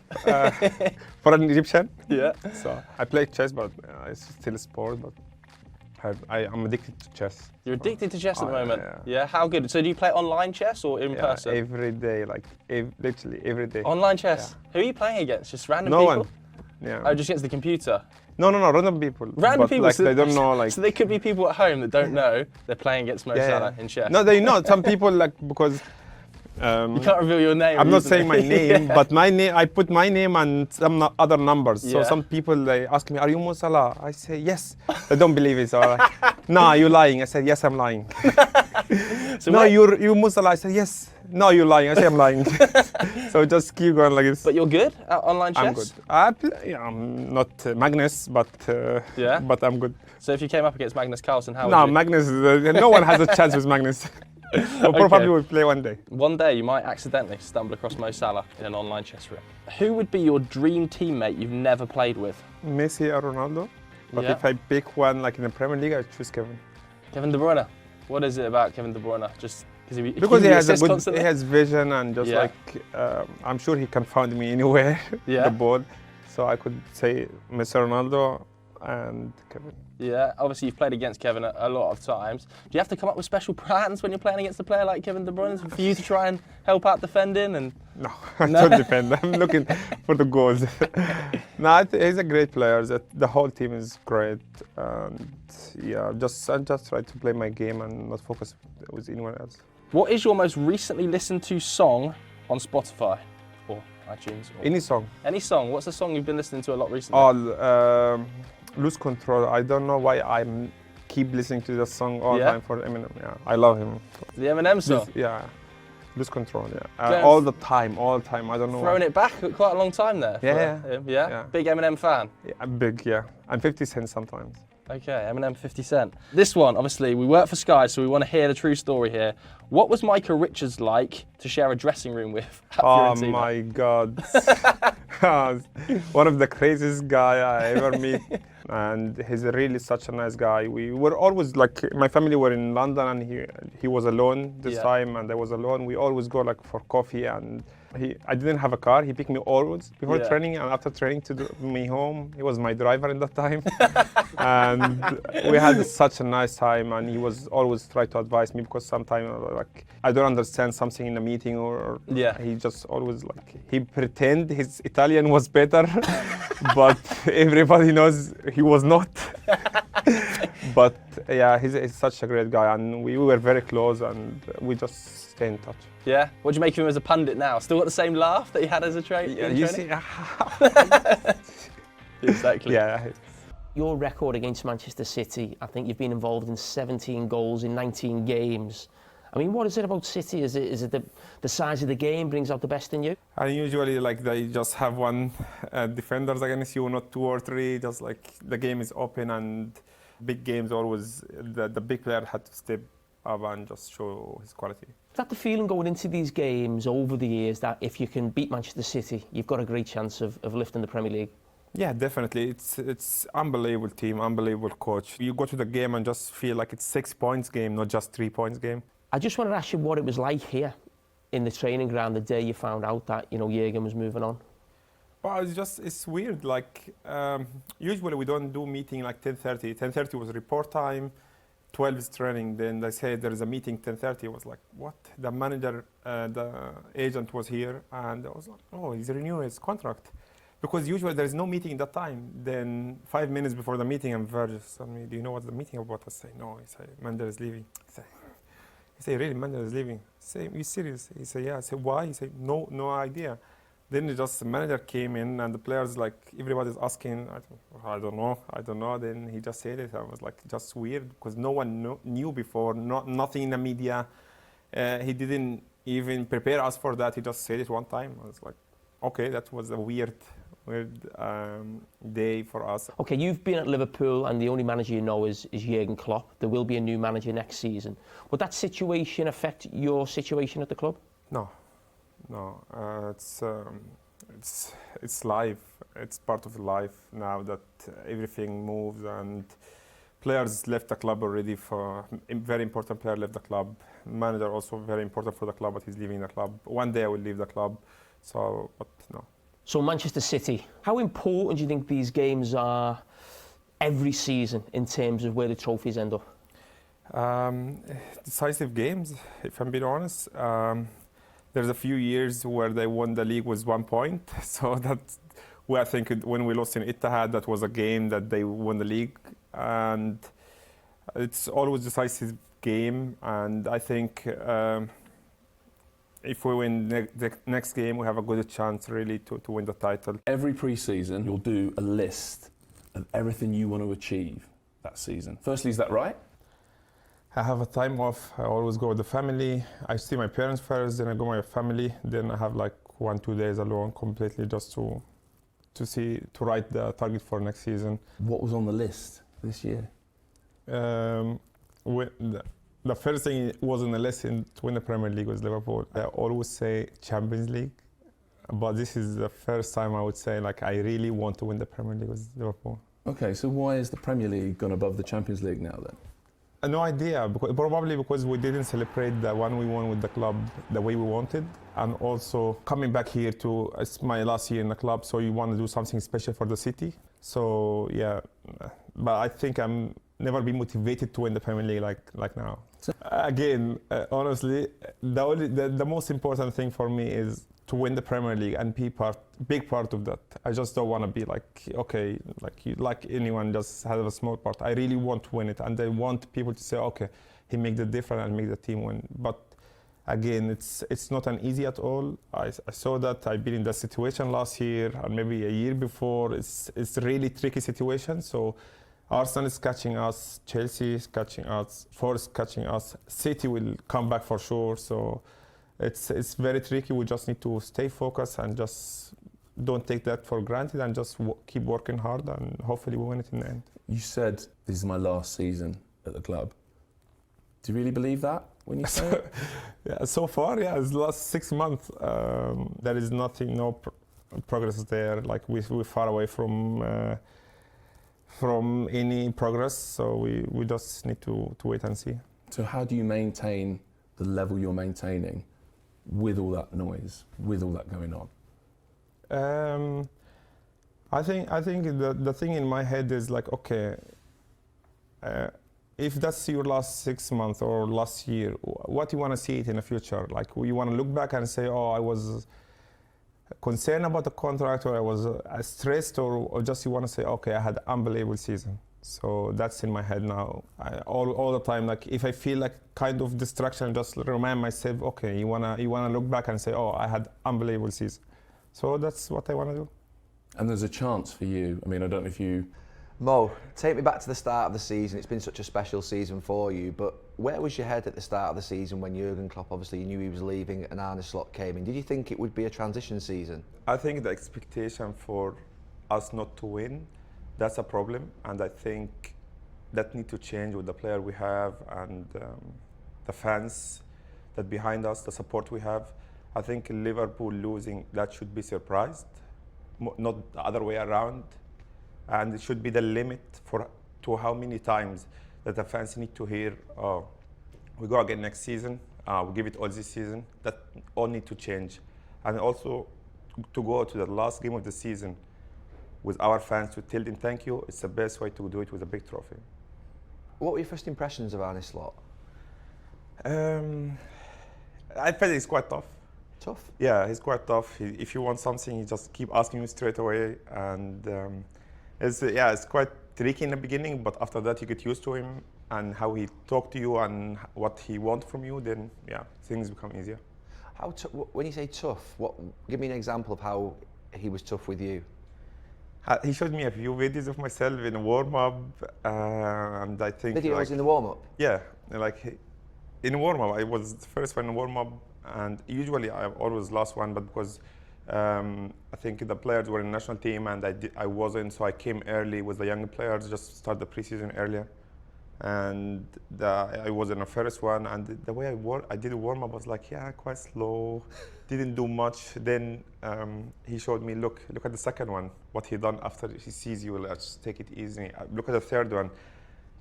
for an Egyptian. Yeah. So I play chess, but it's still a sport. But I'm addicted to chess. You're addicted to chess at the moment? Yeah. How good? So do you play online chess or in person? Every day, literally every day. Online chess? Yeah. Who are you playing against? Just random people? No one. Yeah. Oh, just against the computer? No, random people. Random people? Like, they don't know, like... So there could be people at home that don't know they're playing against Mo Salah in chess? No, they know. Some people, like, because You can't reveal your name. I'm not isn't saying it? my name, but my name. I put my name and some other numbers. So Yeah. some people they ask me, "Are you Mo Salah?" I say yes. They don't believe it. So like, "No, you're lying." I said, "Yes, I'm lying." So "No, wait, you're Mo Salah." I said, "Yes." "No, you're lying." I say, "I'm lying." So just keep going like this. but you're good at online chess? I'm good. I'm not Magnus, but Yeah? but I'm good. So if you came up against Magnus Carlsen, how No, would you? Magnus. No one has a chance with Magnus. But probably we'll play one day. One day you might accidentally stumble across Mo Salah in an online chess room. Who would be your dream teammate you've never played with? Messi or Ronaldo. But Yeah. if I pick one, like in the Premier League, I choose Kevin. Kevin De Bruyne. What is it about Kevin De Bruyne? Just Because he has a assists good, constantly? he has vision and just Yeah. like I'm sure he can find me anywhere Yeah. the ball. So I could say Messi, Ronaldo, and Kevin. Yeah, obviously you've played against Kevin a lot of times. Do you have to come up with special plans when you're playing against a player like Kevin De Bruyne for you to try and help out defending? And No, I don't defend. I'm looking for the goals. No, he's a great player. The whole team is great. And yeah, I just try to play my game and not focus with anyone else. what is your most recently listened to song on Spotify or iTunes? Or Any song. any song. What's the song you've been listening to a lot recently? Lose Control. I don't know why I keep listening to that song all the Yeah? time for Eminem. Yeah, I love him. The Eminem song. Yeah, Lose Control. Yeah, Going all the time. I don't know. Throwing it back quite a long time there. Yeah, for him. Yeah? yeah. Big Eminem fan. Yeah, I'm big. Yeah, I'm 50 Cent sometimes. Okay, Eminem 50 Cent. This one, obviously, we work for Sky, so we want to hear the true story here. What was Micah Richards like to share a dressing room with at Oh Fiorentina? my God. One of the craziest guy I ever meet. And he's really such a nice guy. We were always like, my family were in London and he was alone this Yeah. time and I was alone. We always go like for coffee and I didn't have a car. He picked me always before Yeah. training and after training to me home. He was my driver in that time. And we had such a nice time and he was always try to advise me because sometimes like I don't understand something in a meeting or Yeah. he just always like he pretend his Italian was better but everybody knows he was not. But yeah, he's such a great guy and we were very close and we just stay in touch. Yeah? What do you make of him as a pundit now? Still got the same laugh that he had as a trainer? Yeah, you see, Exactly. yeah. Your record against Manchester City, I think you've been involved in 17 goals in 19 games. I mean, what is it about City? Is it the size of the game brings out the best in you? And usually like they just have one defenders against you, not two or three, just like the game is open and big games always, the big player had to step up and just show his quality. Is that the feeling going into these games over the years that if you can beat Manchester City, you've got a great chance of lifting the Premier League? Yeah, definitely. It's unbelievable team, unbelievable coach. You go to the game and just feel like it's 6 points game, not just 3 points game. I just wanted to ask you what it was like here in the training ground the day you found out that, you know, Jürgen was moving on. Well, it's weird. Like usually we don't do meeting like 10:30. 10:30 was report time. 12 is training. Then they say there is a meeting 10:30. I was like, what? The manager, the agent was here, and I was like, oh, he's renewing his contract. Because usually there is no meeting at that time. Then 5 minutes before the meeting, I'm Virgis told me, do you know what the meeting about? I say, no. He say, Manager is leaving. He say, really, Manager is leaving? I say, you serious? He say, yeah. I say, why? He say, no idea. Then the manager came in and the players, like, everybody's asking, I don't know. Then he just said it. I was like, just weird because no one knew before, nothing in the media. He didn't even prepare us for that. He just said it one time. I was like, okay, that was a weird day for us. Okay, you've been at Liverpool and the only manager you know is Jürgen Klopp. There will be a new manager next season. Would that situation affect your situation at the club? No. It's life. It's part of life now that everything moves and players left the club already. For a very important player left the club. Manager also very important for the club, but he's leaving the club. One day I will leave the club. So, but no. So Manchester City, how important do you think these games are every season in terms of where the trophies end up? Decisive games, if I'm being honest. There's a few years where they won the league with 1 point. So that's where I think when we lost in Etihad, that was a game that they won the league. And it's always decisive game. And I think if we win the next game, we have a good chance really to win the title. Every pre-season, you'll do a list of everything you want to achieve that season. Firstly, is that right? I have a time off. I always go with the family. I see my parents first, then I go with my family. Then I have like 1-2 days alone completely just to write the target for next season. What was on the list this year? The first thing was on the list to win the Premier League was Liverpool. I always say Champions League, but this is the first time I would say like I really want to win the Premier League with Liverpool. Okay, so why is the Premier League gone above the Champions League now then? No idea, probably because we didn't celebrate the one we won with the club the way we wanted, and also coming back here it's my last year in the club, so you want to do something special for the city. So yeah, but I think I'm never been motivated to win the Premier League like now. Again, honestly, the most important thing for me is to win the Premier League and be big part of that. I just don't want to be like anyone just have a small part. I really want to win it, and I want people to say, okay, he make the difference and make the team win. But again, it's not an easy at all. I saw that. I've been in that situation last year and maybe a year before. It's really tricky situation. So Arsenal is catching us, Chelsea is catching us, Forest catching us, City will come back for sure. So it's very tricky. We just need to stay focused and just don't take that for granted and just keep working hard, and hopefully we win it in the end. You said this is my last season at the club. Do you really believe that when you say it? Yeah, so far, yeah, it's the last 6 months. There is nothing, no progress there. Like we're far away from any progress, so we just need to wait and see. So how do you maintain the level you're maintaining with all that noise, with all that going on? I think the thing in my head is like, okay, if that's your last 6 months or last year, what you want to see it in the future? Like you want to look back and say, oh, I was concerned about the contract, or I was stressed, or just you want to say, okay, I had an unbelievable season. So that's in my head now. All the time, like if I feel like kind of distraction, just remind myself, okay, you wanna look back and say, oh, I had unbelievable season. So that's what I want to do. And there's a chance for you. I mean, I don't know if you... Mo, take me back to the start of the season. It's been such a special season for you, but where was your head at the start of the season when Jurgen Klopp, obviously you knew he was leaving and Arne Slot came in? Did you think it would be a transition season? I think the expectation for us not to win, that's a problem, and I think that need to change with the player we have and the fans that behind us, the support we have. I think Liverpool losing, that should be surprised, not the other way around. And it should be the limit to how many times that the fans need to hear, oh, we go again next season, we give it all this season. That all need to change. And also to go to the last game of the season with our fans to tell them thank you, it's the best way to do it with a big trophy. What were your first impressions of Arne Slot? I felt he's quite tough. Tough? Yeah, he's quite tough. If you want something, he just keep asking you straight away. And it's quite tricky in the beginning, but after that you get used to him and how he talk to you and what he wants from you, then yeah, things become easier. When you say tough, give me an example of how he was tough with you. He showed me a few videos of myself in a warm-up, and I think videos in the warm-up? Yeah, like in warm-up, I was the first one in warm-up, and usually I always last one, but because I think the players were in the national team and I wasn't, so I came early with the young players, just start the preseason earlier. And I was in the first one, and the way I did a warm-up was like, yeah, quite slow, didn't do much. Then he showed me, look at the second one, what he done after he sees you, let's take it easy. Look at the third one.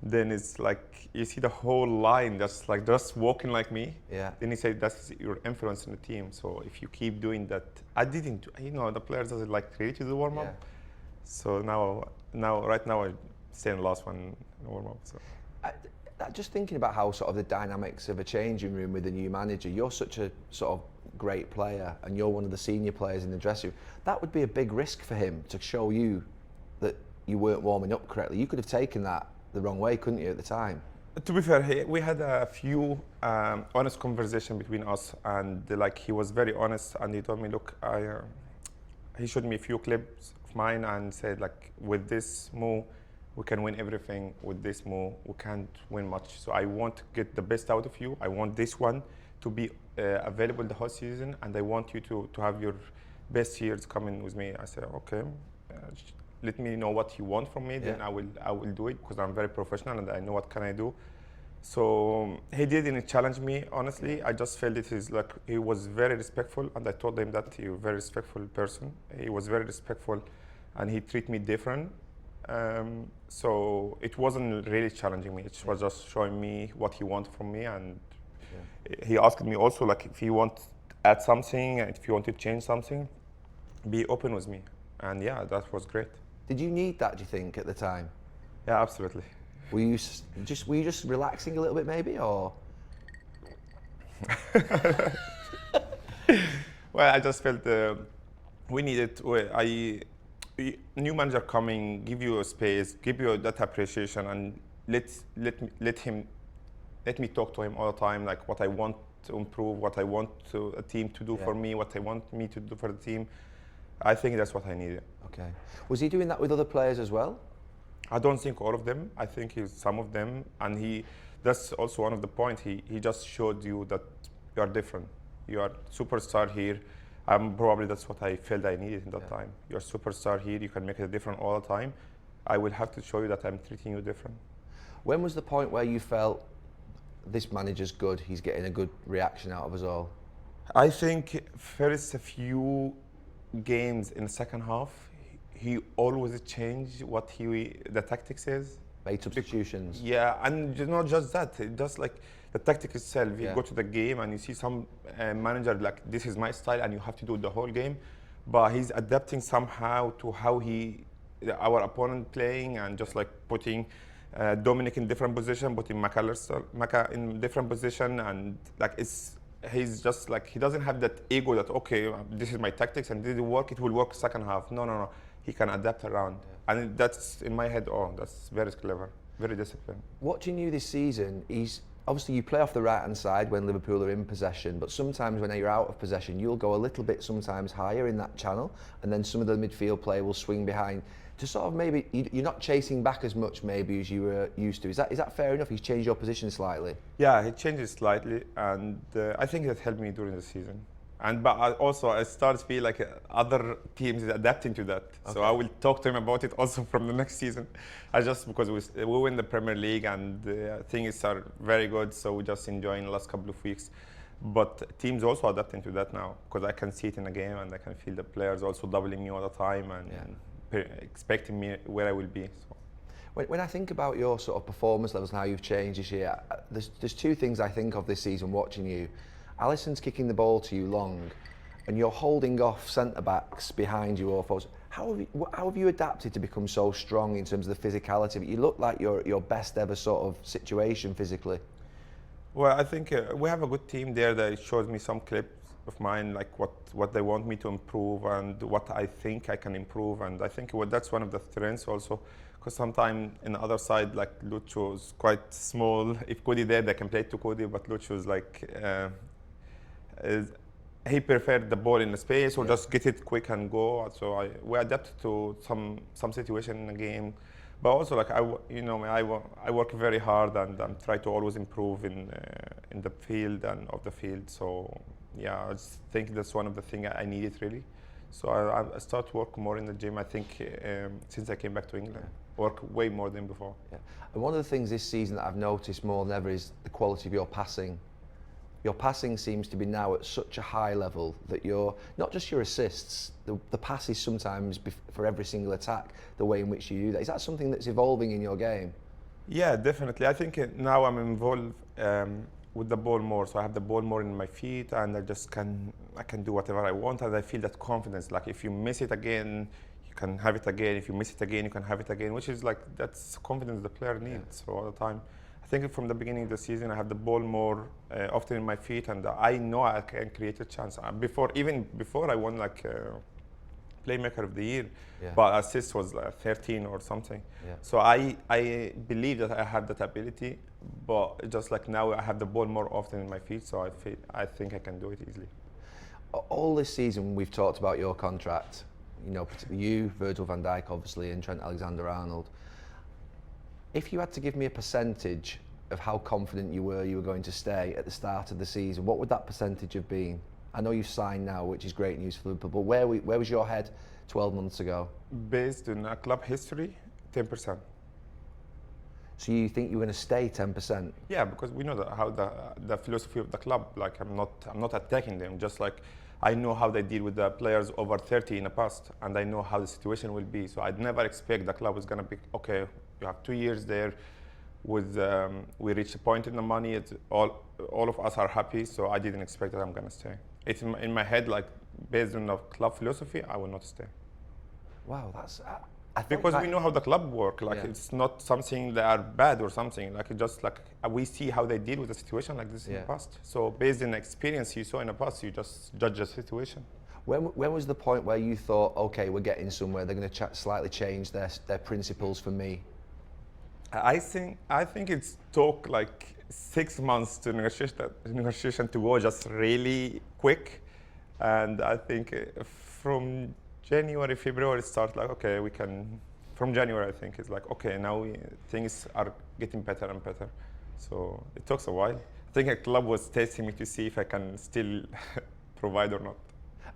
Then it's like, you see the whole line just walking like me. Yeah. Then he said, that's your influence in the team. So if you keep doing that, I didn't, the players doesn't like really to do warm-up. Yeah. So right now I stay in the last one in the warm-up. So. Just thinking about how sort of the dynamics of a changing room with a new manager, you're such a sort of great player and you're one of the senior players in the dressing room. That would be a big risk for him to show you that you weren't warming up correctly. You could have taken that the wrong way, couldn't you, at the time? To be fair, we had a few honest conversation between us, and like he was very honest, and he told me, look, he showed me a few clips of mine and said, like, with this move, we can win everything. With this move, we can't win much. So I want to get the best out of you. I want this one to be available the whole season, and I want you to have your best years coming with me. I said, okay. Let me know what you want from me, then I will do it, because I'm very professional and I know what can I do. So he didn't challenge me, honestly. I just felt he was very respectful, and I told him that he's a very respectful person. He was very respectful, and he treated me different. So it wasn't really challenging me. It was just showing me what he wanted from me, and he asked me also, like, if you want to add something, if you want to change something, be open with me. And yeah, that was great. Did you need that, do you think, at the time? Yeah, absolutely. Were you just relaxing a little bit, maybe, or? Well, I just felt we needed. New manager coming, give you a space, give you that appreciation, and let me talk to him all the time, like what I want to improve, what I want a team to do for me, what I want me to do for the team. I think that's what I needed. Okay. Was he doing that with other players as well? I don't think all of them. I think some of them, and that's also one of the points. He just showed you that you are different. You are superstar here. Probably that's what I felt I needed in that time. You're a superstar here. You can make a difference all the time. I will have to show you that I'm treating you different. When was the point where you felt this manager's good? He's getting a good reaction out of us all. I think first a few games in the second half, he always changed what the tactics is. Made substitutions. Yeah, and not just that, just like the tactic itself. You go to the game and you see some manager like, this is my style and you have to do the whole game. But he's adapting somehow to how our opponent playing, and just like putting Dominic in different position, putting Micah in different position, and like he's just like, he doesn't have that ego that, okay, this is my tactics and did it work, it will work second half. No. He can adapt around. And that's in my head, that's very clever, very disciplined. Watching you this season, obviously you play off the right hand side when Liverpool are in possession, but sometimes when you're out of possession, you'll go a little bit sometimes higher in that channel, and then some of the midfield play will swing behind. To sort of maybe, you're not chasing back as much maybe as you were used to. Is that fair enough? He's changed your position slightly? Yeah, he changed it slightly, and I think that helped me during the season. But I started to feel like other teams is adapting to that. Okay. So I will talk to him about it also from the next season. Because we win the Premier League and things are very good, so we're just enjoying the last couple of weeks. But teams also adapting to that now, because I can see it in the game and I can feel the players also doubling me all the time and expecting me where I will be. So. When I think about your sort of performance levels and how you've changed this year, there's two things I think of this season watching you. Alisson's kicking the ball to you long, and you're holding off centre-backs behind you or forwards. How have you adapted to become so strong in terms of the physicality? But you look like you're your best ever sort of situation physically. Well, I think we have a good team there that shows me some clips of mine, like what they want me to improve and what I think I can improve. And I think that's one of the strengths also, because sometimes in the other side, like Lucho's quite small. If Cody there, they can play to Cody, but Lucho's like, he preferred the ball in the space or just get it quick and go. So we adapted to some situation in the game, but also like I work very hard and try to always improve in the field and off the field. So yeah, I just think that's one of the things I needed really. So I started to work more in the gym. I think since I came back to England, work way more than before. Yeah. And one of the things this season that I've noticed more than ever is the quality of your passing. Your passing seems to be now at such a high level that not just your assists, the passes sometimes for every single attack, the way in which you do that. Is that something that's evolving in your game? Yeah, definitely. I think now I'm involved with the ball more, so I have the ball more in my feet, and I can do whatever I want, and I feel that confidence. Like if you miss it again, you can have it again. If you miss it again, you can have it again, which is like that's confidence the player needs all the time. I think from the beginning of the season, I have the ball more often in my feet, and I know I can create a chance. Even before I won like playmaker of the year, Yeah. but assist was like 13 or something. Yeah. So I believe that I have that ability, but just like now I have the ball more often in my feet, so I think I can do it easily. All this season we've talked about your contract, you know, particularly you, Virgil van Dijk obviously, and Trent Alexander-Arnold. If you had to give me a percentage of how confident you were going to stay at the start of the season, what would that percentage have been? I know you've signed now, which is great news for Liverpool, but where was your head 12 months ago? Based on club history, 10%. So you think you're going to stay 10%? Yeah, because we know how the philosophy of the club. Like I'm not attacking them. Just like I know how they deal with the players over 30 in the past, and I know how the situation will be. So I'd never expect the club is going to be okay. You have 2 years there. With we reached a point in the money. It's all of us are happy. So I didn't expect that I'm going to stay. It's in my head, like based on the club philosophy, I will not stay. Wow, that's. Because we know how the club work. Like Yeah. it's not something that are bad or something. Like it just like we see how they deal with a situation like this in Yeah. the past. So based on the experience you saw in the past, you just judge the situation. When was the point where you thought, okay, we're getting somewhere? They're going to slightly change their principles for me. I think it's took like 6 months to negotiation to go just really quick, and I think from January, February it starts like okay we can. From January I think it's like okay now things are getting better and better. So it took a while. I think a club was testing me to see if I can still provide or not.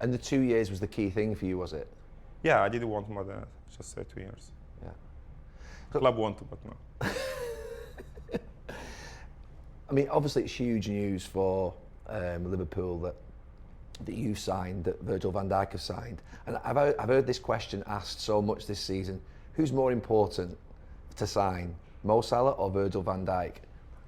And the 2 years was the key thing for you, was it? Yeah, I didn't want more than that. Just 2 years. Yeah. Club wanted, but no. I mean, obviously it's huge news for Liverpool that you've signed, that Virgil van Dijk has signed. And I've heard this question asked so much this season. Who's more important to sign, Mo Salah or Virgil van Dijk?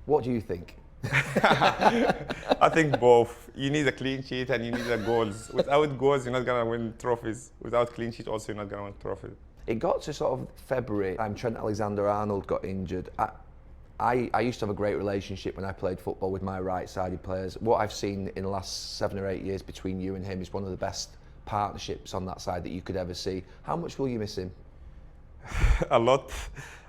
What do you think? I think both. You need a clean sheet and you need the goals. Without goals, you're not going to win trophies. Without clean sheet, also, you're not going to win trophies. It got to sort of February, Trent Alexander-Arnold got injured. I used to have a great relationship when I played football with my right-sided players. What I've seen in the last 7 or 8 years between you and him is one of the best partnerships on that side that you could ever see. How much will you miss him? A lot.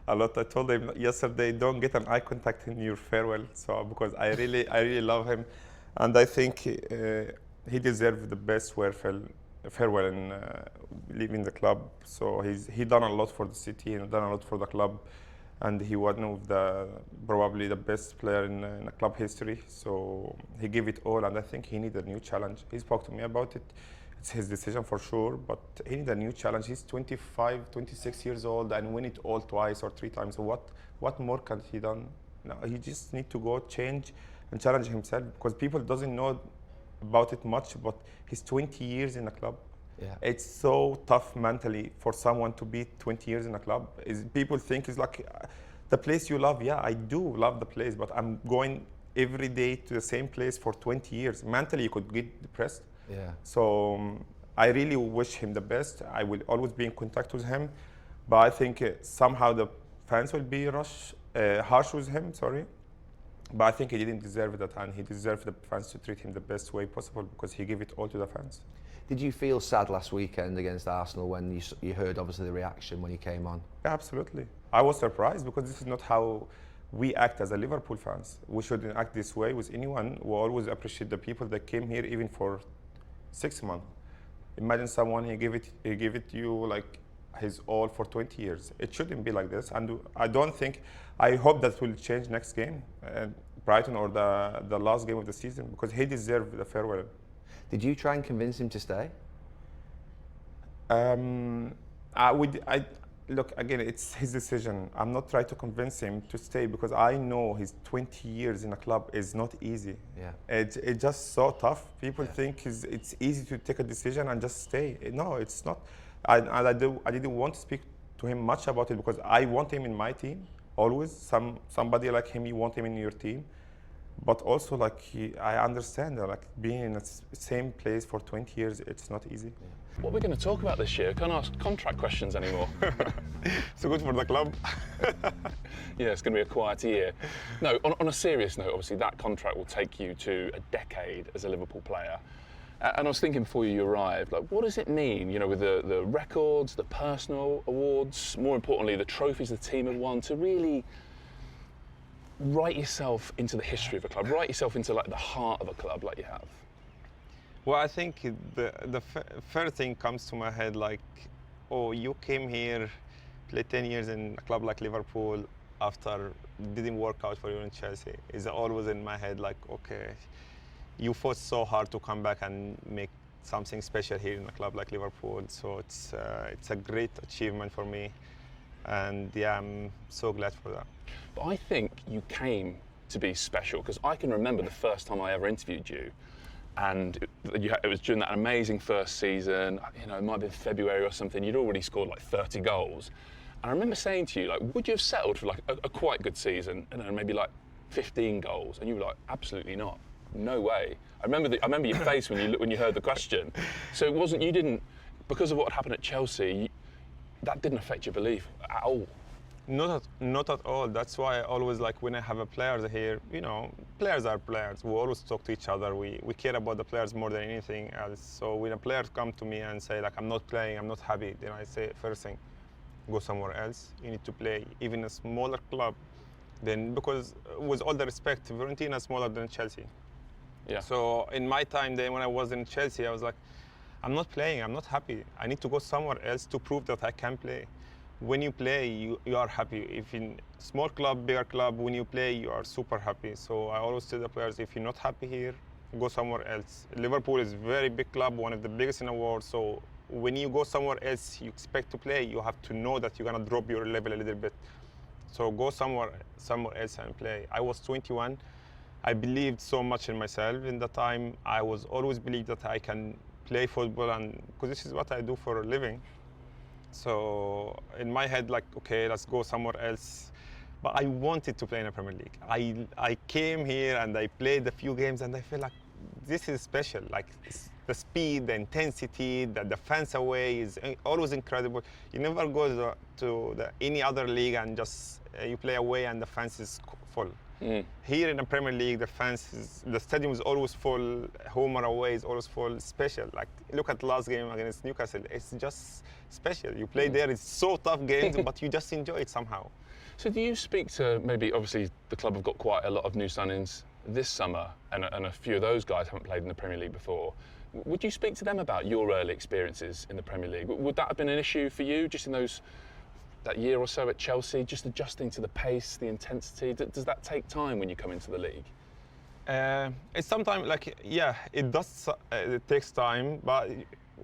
I told him yesterday, don't get an eye contact in your farewell. So because I really love him, and I think he deserves the best farewell in leaving the club. So he done a lot for the city and done a lot for the club, and he was one of probably the best player in club history. So he gave it all, and I think he needs a new challenge. He spoke to me about it. It's his decision for sure, but he needs a new challenge. He's 25, 26 years old and win it all twice or 3 times. So what more can he done? No, he just need to go change and challenge himself, because people doesn't know about it much, but he's 20 years in the club. Yeah. It's so tough mentally for someone to be 20 years in a club. People think it's like the place you love. Yeah, I do love the place, but I'm going every day to the same place for 20 years. Mentally, you could get depressed. Yeah. So I really wish him the best. I will always be in contact with him, but I think somehow the fans will be harsh with him. Sorry. But I think he didn't deserve that, and he deserved the fans to treat him the best way possible because he gave it all to the fans. Did you feel sad last weekend against Arsenal when you heard obviously the reaction when he came on? Yeah, absolutely. I was surprised because this is not how we act as a Liverpool fans. We shouldn't act this way with anyone. We always appreciate the people that came here even for 6 months. Imagine someone he give it to you like his all for 20 years. It shouldn't be like this, and I hope that will change next game, Brighton or the last game of the season, because he deserved the farewell. Did you try and convince him to stay? Look, again, it's his decision. I'm not trying to convince him to stay because I know his 20 years in a club is not easy. Yeah. It's just so tough. People think it's easy to take a decision and just stay. No, it's not. I didn't want to speak to him much about it because I want him in my team always. Somebody like him, you want him in your team. But also, like, I understand that, like, being in the same place for 20 years, it's not easy. Yeah. What we're going to talk about this year, can't ask contract questions anymore. So good for the club. Yeah, it's going to be a quiet year. No, on a serious note, obviously that contract will take you to a decade as a Liverpool player. And I was thinking before you arrived, like, what does it mean, you know, with the records, the personal awards, more importantly, the trophies the team have won, to really write yourself into the history of a club, write yourself into like the heart of a club like you have? Well, I think the first thing comes to my head, like, oh, you came here, played 10 years in a club like Liverpool, after didn't work out for you in Chelsea. It's always in my head, like, okay, you fought so hard to come back and make something special here in a club like Liverpool. So it's a great achievement for me, and yeah, I'm so glad for that. But I think you came to be special, because I can remember the first time I ever interviewed you, and it was during that amazing first season. You know, it might have been February or something. You'd already scored like 30 goals. And I remember saying to you, like, would you have settled for like a quite good season, and maybe like 15 goals? And you were like, absolutely not. No way. I remember your face when you heard the question. So it wasn't, you didn't, because of what happened at Chelsea, that didn't affect your belief at all. Not at all. That's why I always, like, when I have a players here, you know, players are players. We always talk to each other. We care about the players more than anything else. So when a player come to me and say, like, I'm not playing, I'm not happy, then I say, first thing, go somewhere else. You need to play even a smaller club. Then, because with all the respect, Fiorentina is smaller than Chelsea. Yeah. So in my time then, when I was in Chelsea, I was like, I'm not playing, I'm not happy. I need to go somewhere else to prove that I can play. When you play, you are happy. If in small club, bigger club, when you play, you are super happy. So I always tell the players, if you're not happy here, go somewhere else. Liverpool is a very big club, one of the biggest in the world. So when you go somewhere else, you expect to play, you have to know that you're gonna drop your level a little bit. So go somewhere else and play. I was 21. I believed so much in myself. In the time, I was always believed that I can play football, and because this is what I do for a living. So in my head, like, okay, let's go somewhere else. But I wanted to play in the Premier League. I came here and I played a few games, and I feel like this is special. Like the speed, the intensity, the defense away is always incredible. You never go to any other league and just you play away and the fence is full. Here in the Premier League, the stadium is always full. Home or away is always full. Special. Like, look at the last game against Newcastle. It's just special. You play there. It's so tough games, but you just enjoy it somehow. So do you speak to, maybe, obviously the club have got quite a lot of new signings this summer, and a few of those guys haven't played in the Premier League before. Would you speak to them about your early experiences in the Premier League? Would that have been an issue for you, just in that year or so at Chelsea, just adjusting to the pace, the intensity? Does that take time when you come into the league? It's sometimes, like, yeah, it does. It takes time, but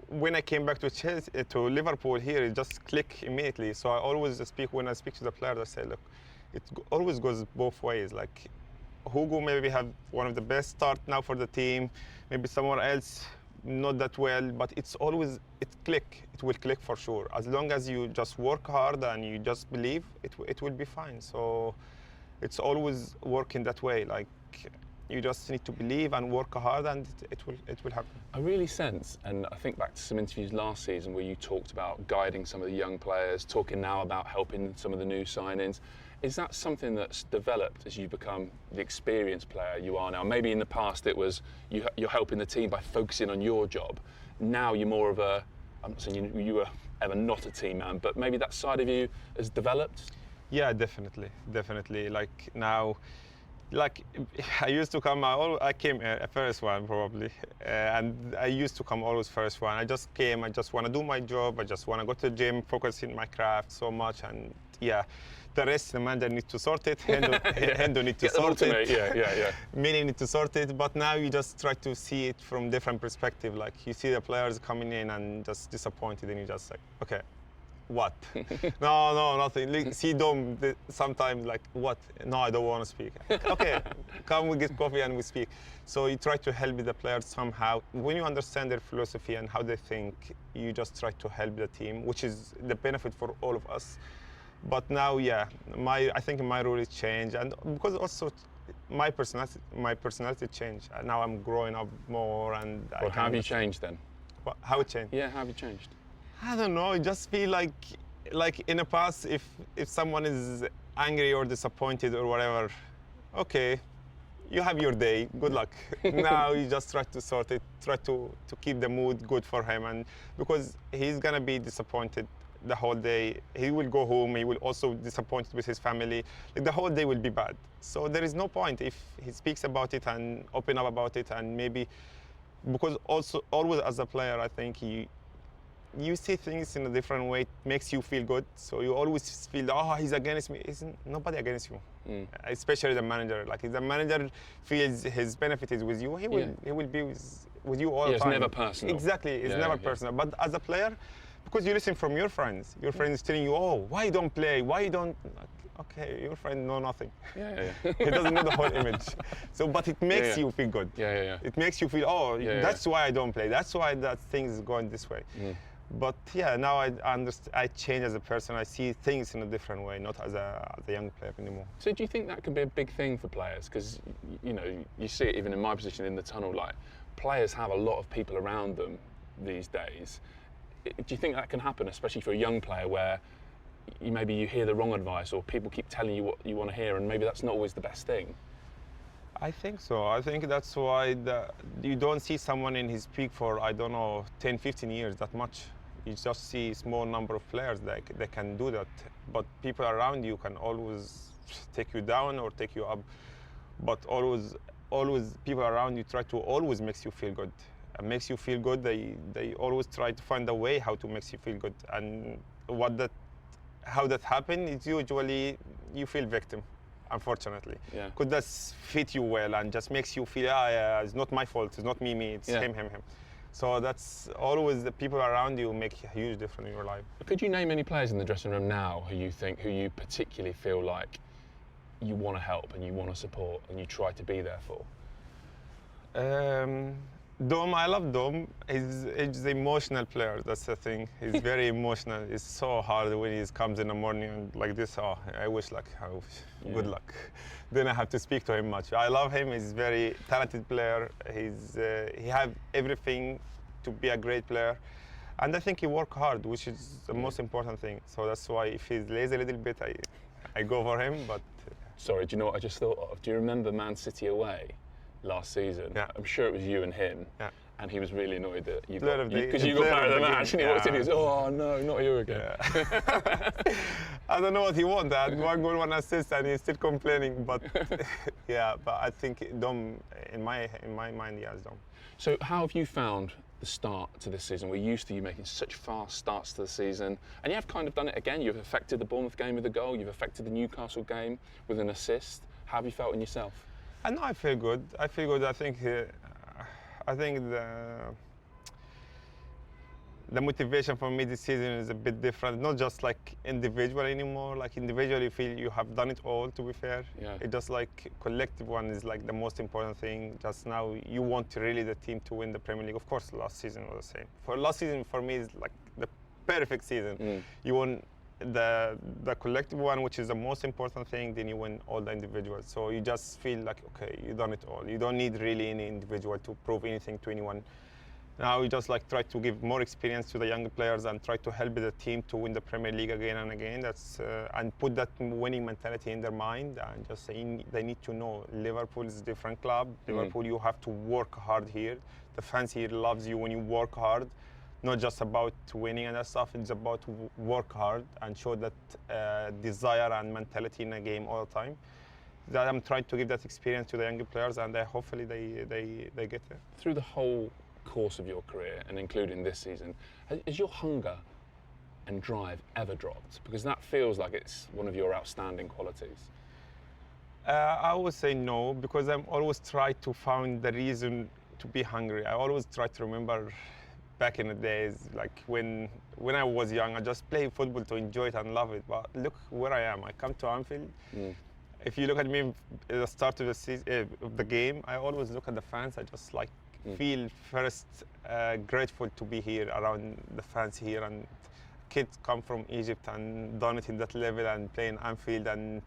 when I came back to Liverpool here, it just clicked immediately. So I always when I speak to the players, I say, look, it always goes both ways. Like, Hugo maybe have one of the best start now for the team, maybe somewhere else not that well, but it will click for sure. As long as you just work hard and you just believe, it will be fine. So it's always working that way. Like, you just need to believe and work hard, and it will happen. I really sense, and I think back to some interviews last season where you talked about guiding some of the young players, talking now about helping some of the new signings. Is that something that's developed as you become the experienced player you are now? Maybe in the past it was you're helping the team by focusing on your job. Now you're more of a, I'm not saying you were ever not a team man, but maybe that side of you has developed? Yeah, definitely. Like now, like I used to come, I came first one probably, and I used to come always first one. I just came, I just want to do my job, I just want to go to the gym, focus in my craft so much, and yeah, the rest the manager needs to sort it, Hendo need to sort it, yeah. Many need to sort it, but now you just try to see it from different perspective. Like, you see the players coming in and just disappointed, and you just like, okay, what? No, nothing. Like, see them sometimes like, what? No, I don't want to speak. Okay, come, we get coffee and we speak. So you try to help the players somehow. When you understand their philosophy and how they think, you just try to help the team, which is the benefit for all of us. But now, yeah, I think my role is changed, and because also my personality changed. Now I'm growing up more, and well, how have you changed then? How it changed? Yeah, how have you changed? I don't know. I just feel like in the past, if someone is angry or disappointed or whatever, okay, you have your day, good luck. Now you just try to sort it, try to keep the mood good for him, and because he's gonna be disappointed the whole day. He will go home, he will also disappointed with his family. Like, the whole day will be bad. So there is no point if he speaks about it and open up about it, and maybe, because also always as a player, I think you see things in a different way, it makes you feel good. So you always feel, oh, he's against me. Isn't nobody against you, especially the manager. Like, if the manager feels his benefit is with you, he will be with you all the time. It's never personal. Exactly, it's never personal. But as a player, because you listen from your friends is telling you, oh, why you don't play? Why you don't? Okay, your friend know nothing. He doesn't know the whole image. So, but it makes you feel good. It makes you feel, oh, that's why I don't play. That's why that thing is going this way. But now I understand. I change as a person. I see things in a different way, not as a young player anymore. So do you think that could be a big thing for players? Because you see it even in my position in the tunnel. Like, players have a lot of people around them these days. Do you think that can happen, especially for a young player, where maybe you hear the wrong advice, or people keep telling you what you want to hear, and maybe that's not always the best thing? I think so. I think that's why you don't see someone in his peak for, I don't know, 10, 15 years that much. You just see a small number of players that can do that. But people around you can always take you down or take you up. But always people around you try to always makes you feel good. And makes you feel good, they always try to find a way how to make you feel good. And how that happens is usually you feel victim, unfortunately. Because that fit you well and just makes you feel, it's not my fault, it's not me, it's him. So that's always the people around you make a huge difference in your life. Could you name any players in the dressing room now who you particularly feel like you want to help and you want to support and you try to be there for? Dom, I love Dom. He's an emotional player, that's the thing. He's very emotional. It's so hard when he comes in the morning and like this, I wish good luck. Then I have to speak to him much. I love him, he's a very talented player. He have everything to be a great player. And I think he work hard, which is the most important thing. So that's why if he's lazy a little bit, I go for him, but... Sorry, do you know what I just thought of? Do you remember Man City away last season? I'm sure it was you and him, and he was really annoyed that you got because you got player of the match, and he walked in, he goes, "Oh no, not you again." I don't know what he wanted. I had 1 goal, 1 assist, and he's still complaining. But but I think Dom, in my mind, he has Dom. So how have you found the start to this season? We're used to you making such fast starts to the season, and you have kind of done it again. You've affected the Bournemouth game with a goal. You've affected the Newcastle game with an assist. How have you felt in yourself? I know I feel good. I think the motivation for me this season is a bit different. Not just like individual anymore. Like individually, you feel you have done it all. To be fair, it's just like collective one is like the most important thing. Just now, you want really the team to win the Premier League. Of course, last season was the same. Last season for me is like the perfect season. You won the collective one, which is the most important thing, then you win all the individuals. So you just feel like, okay, you've done it all. You don't need really any individual to prove anything to anyone. Now you just like try to give more experience to the younger players and try to help the team to win the Premier League again and again. That's and put that winning mentality in their mind, and just saying they need to know Liverpool is a different club. Liverpool, you have to work hard here. The fans here loves you when you work hard. Not just about winning and that stuff, it's about work hard and show that desire and mentality in a game all the time. That I'm trying to give that experience to the younger players, and hopefully they get there. Through the whole course of your career, and including this season, has your hunger and drive ever dropped? Because that feels like it's one of your outstanding qualities. I would say no, because I'm always try to find the reason to be hungry. I always try to remember back in the days, like when I was young, I just played football to enjoy it and love it. But look where I am. I come to Anfield. If you look at me at the start of the season, of the game, I always look at the fans. I just like feel first grateful to be here around the fans here, and kids come from Egypt and done it in that level and play in Anfield and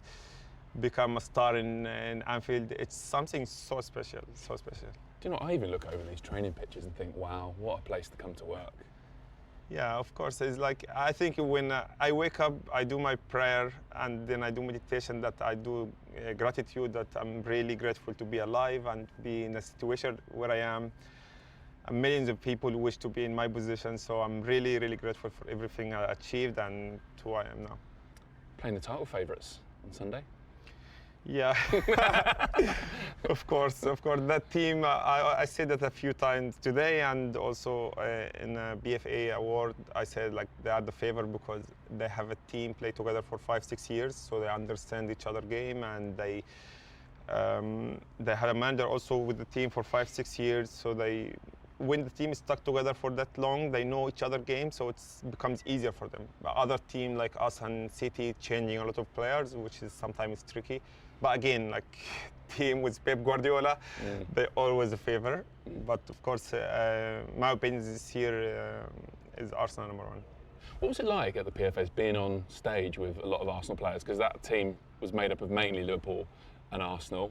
become a star in Anfield. It's something so special, so special. Do you know, I even look over these training pitches and think, wow, what a place to come to work. Yeah, of course. It's like, I think when I wake up, I do my prayer and then I do meditation that I do gratitude that I'm really grateful to be alive and be in a situation where I am. And millions of people wish to be in my position, so I'm really, really grateful for everything I achieved and to who I am now. Playing the title favourites on Sunday? Yeah, of course. That team, I said that a few times today, and also in a BFA award, I said like they are the favourite because they have a team play together for 5-6 years, so they understand each other game, and they had a manager also with the team for 5-6 years, so when the team is stuck together for that long, they know each other game, so it becomes easier for them. But other team like us and City changing a lot of players, which is sometimes tricky. But again, like team with Pep Guardiola, they always a favour. But of course, my opinion this year is Arsenal number one. What was it like at the PFAs being on stage with a lot of Arsenal players? Because that team was made up of mainly Liverpool and Arsenal.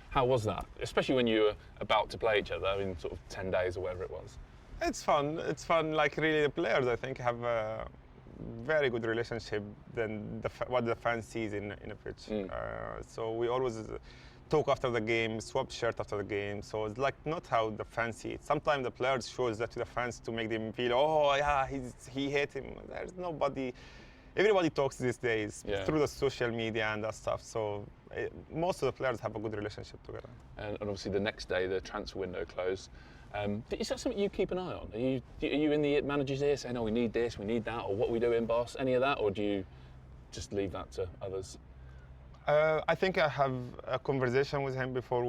How was that? Especially when you were about to play each other in sort of 10 days or whatever it was. It's fun. It's fun. Like really, the players I think have a very good relationship than what the fans sees in a pitch. So we always talk after the game, swap shirt after the game. So it's like not how the fans see it. Sometimes the players shows that to the fans to make them feel, oh yeah, he hate him. There's nobody. Everybody talks these days through the social media and that stuff. So most of the players have a good relationship together. And obviously the next day the transfer window closed. Is that something you keep an eye on? Are you in the manager's ear saying, oh, we need this, we need that, or what we doing, boss? Any of that, or do you just leave that to others? I think I have a conversation with him before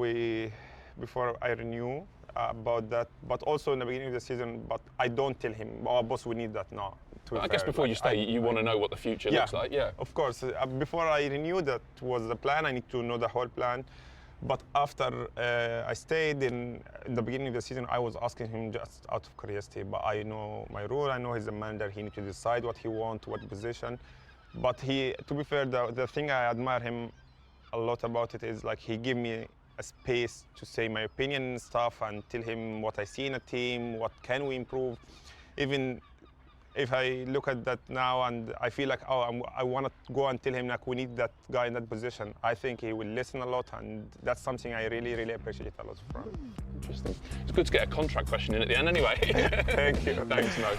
I renew about that, but also in the beginning of the season. But I don't tell him, oh, boss, we need that now. I guess before you stay, you want to know what the future looks like. Yeah, of course. Before I renew, that was the plan. I need to know the whole plan. But after I stayed in the beginning of the season, I was asking him just out of curiosity. But I know my role. I know he's the manager. He needs to decide what he wants, what position. But to be fair, the thing I admire him a lot about it is like he give me a space to say my opinion and stuff, and tell him what I see in a team, what can we improve. Even if I look at that now and I feel like, oh, I want to go and tell him like we need that guy in that position, I think he will listen a lot, and that's something I really, really appreciate a lot from him. Interesting. It's good to get a contract question in at the end anyway. Thank you. Thanks, Mo.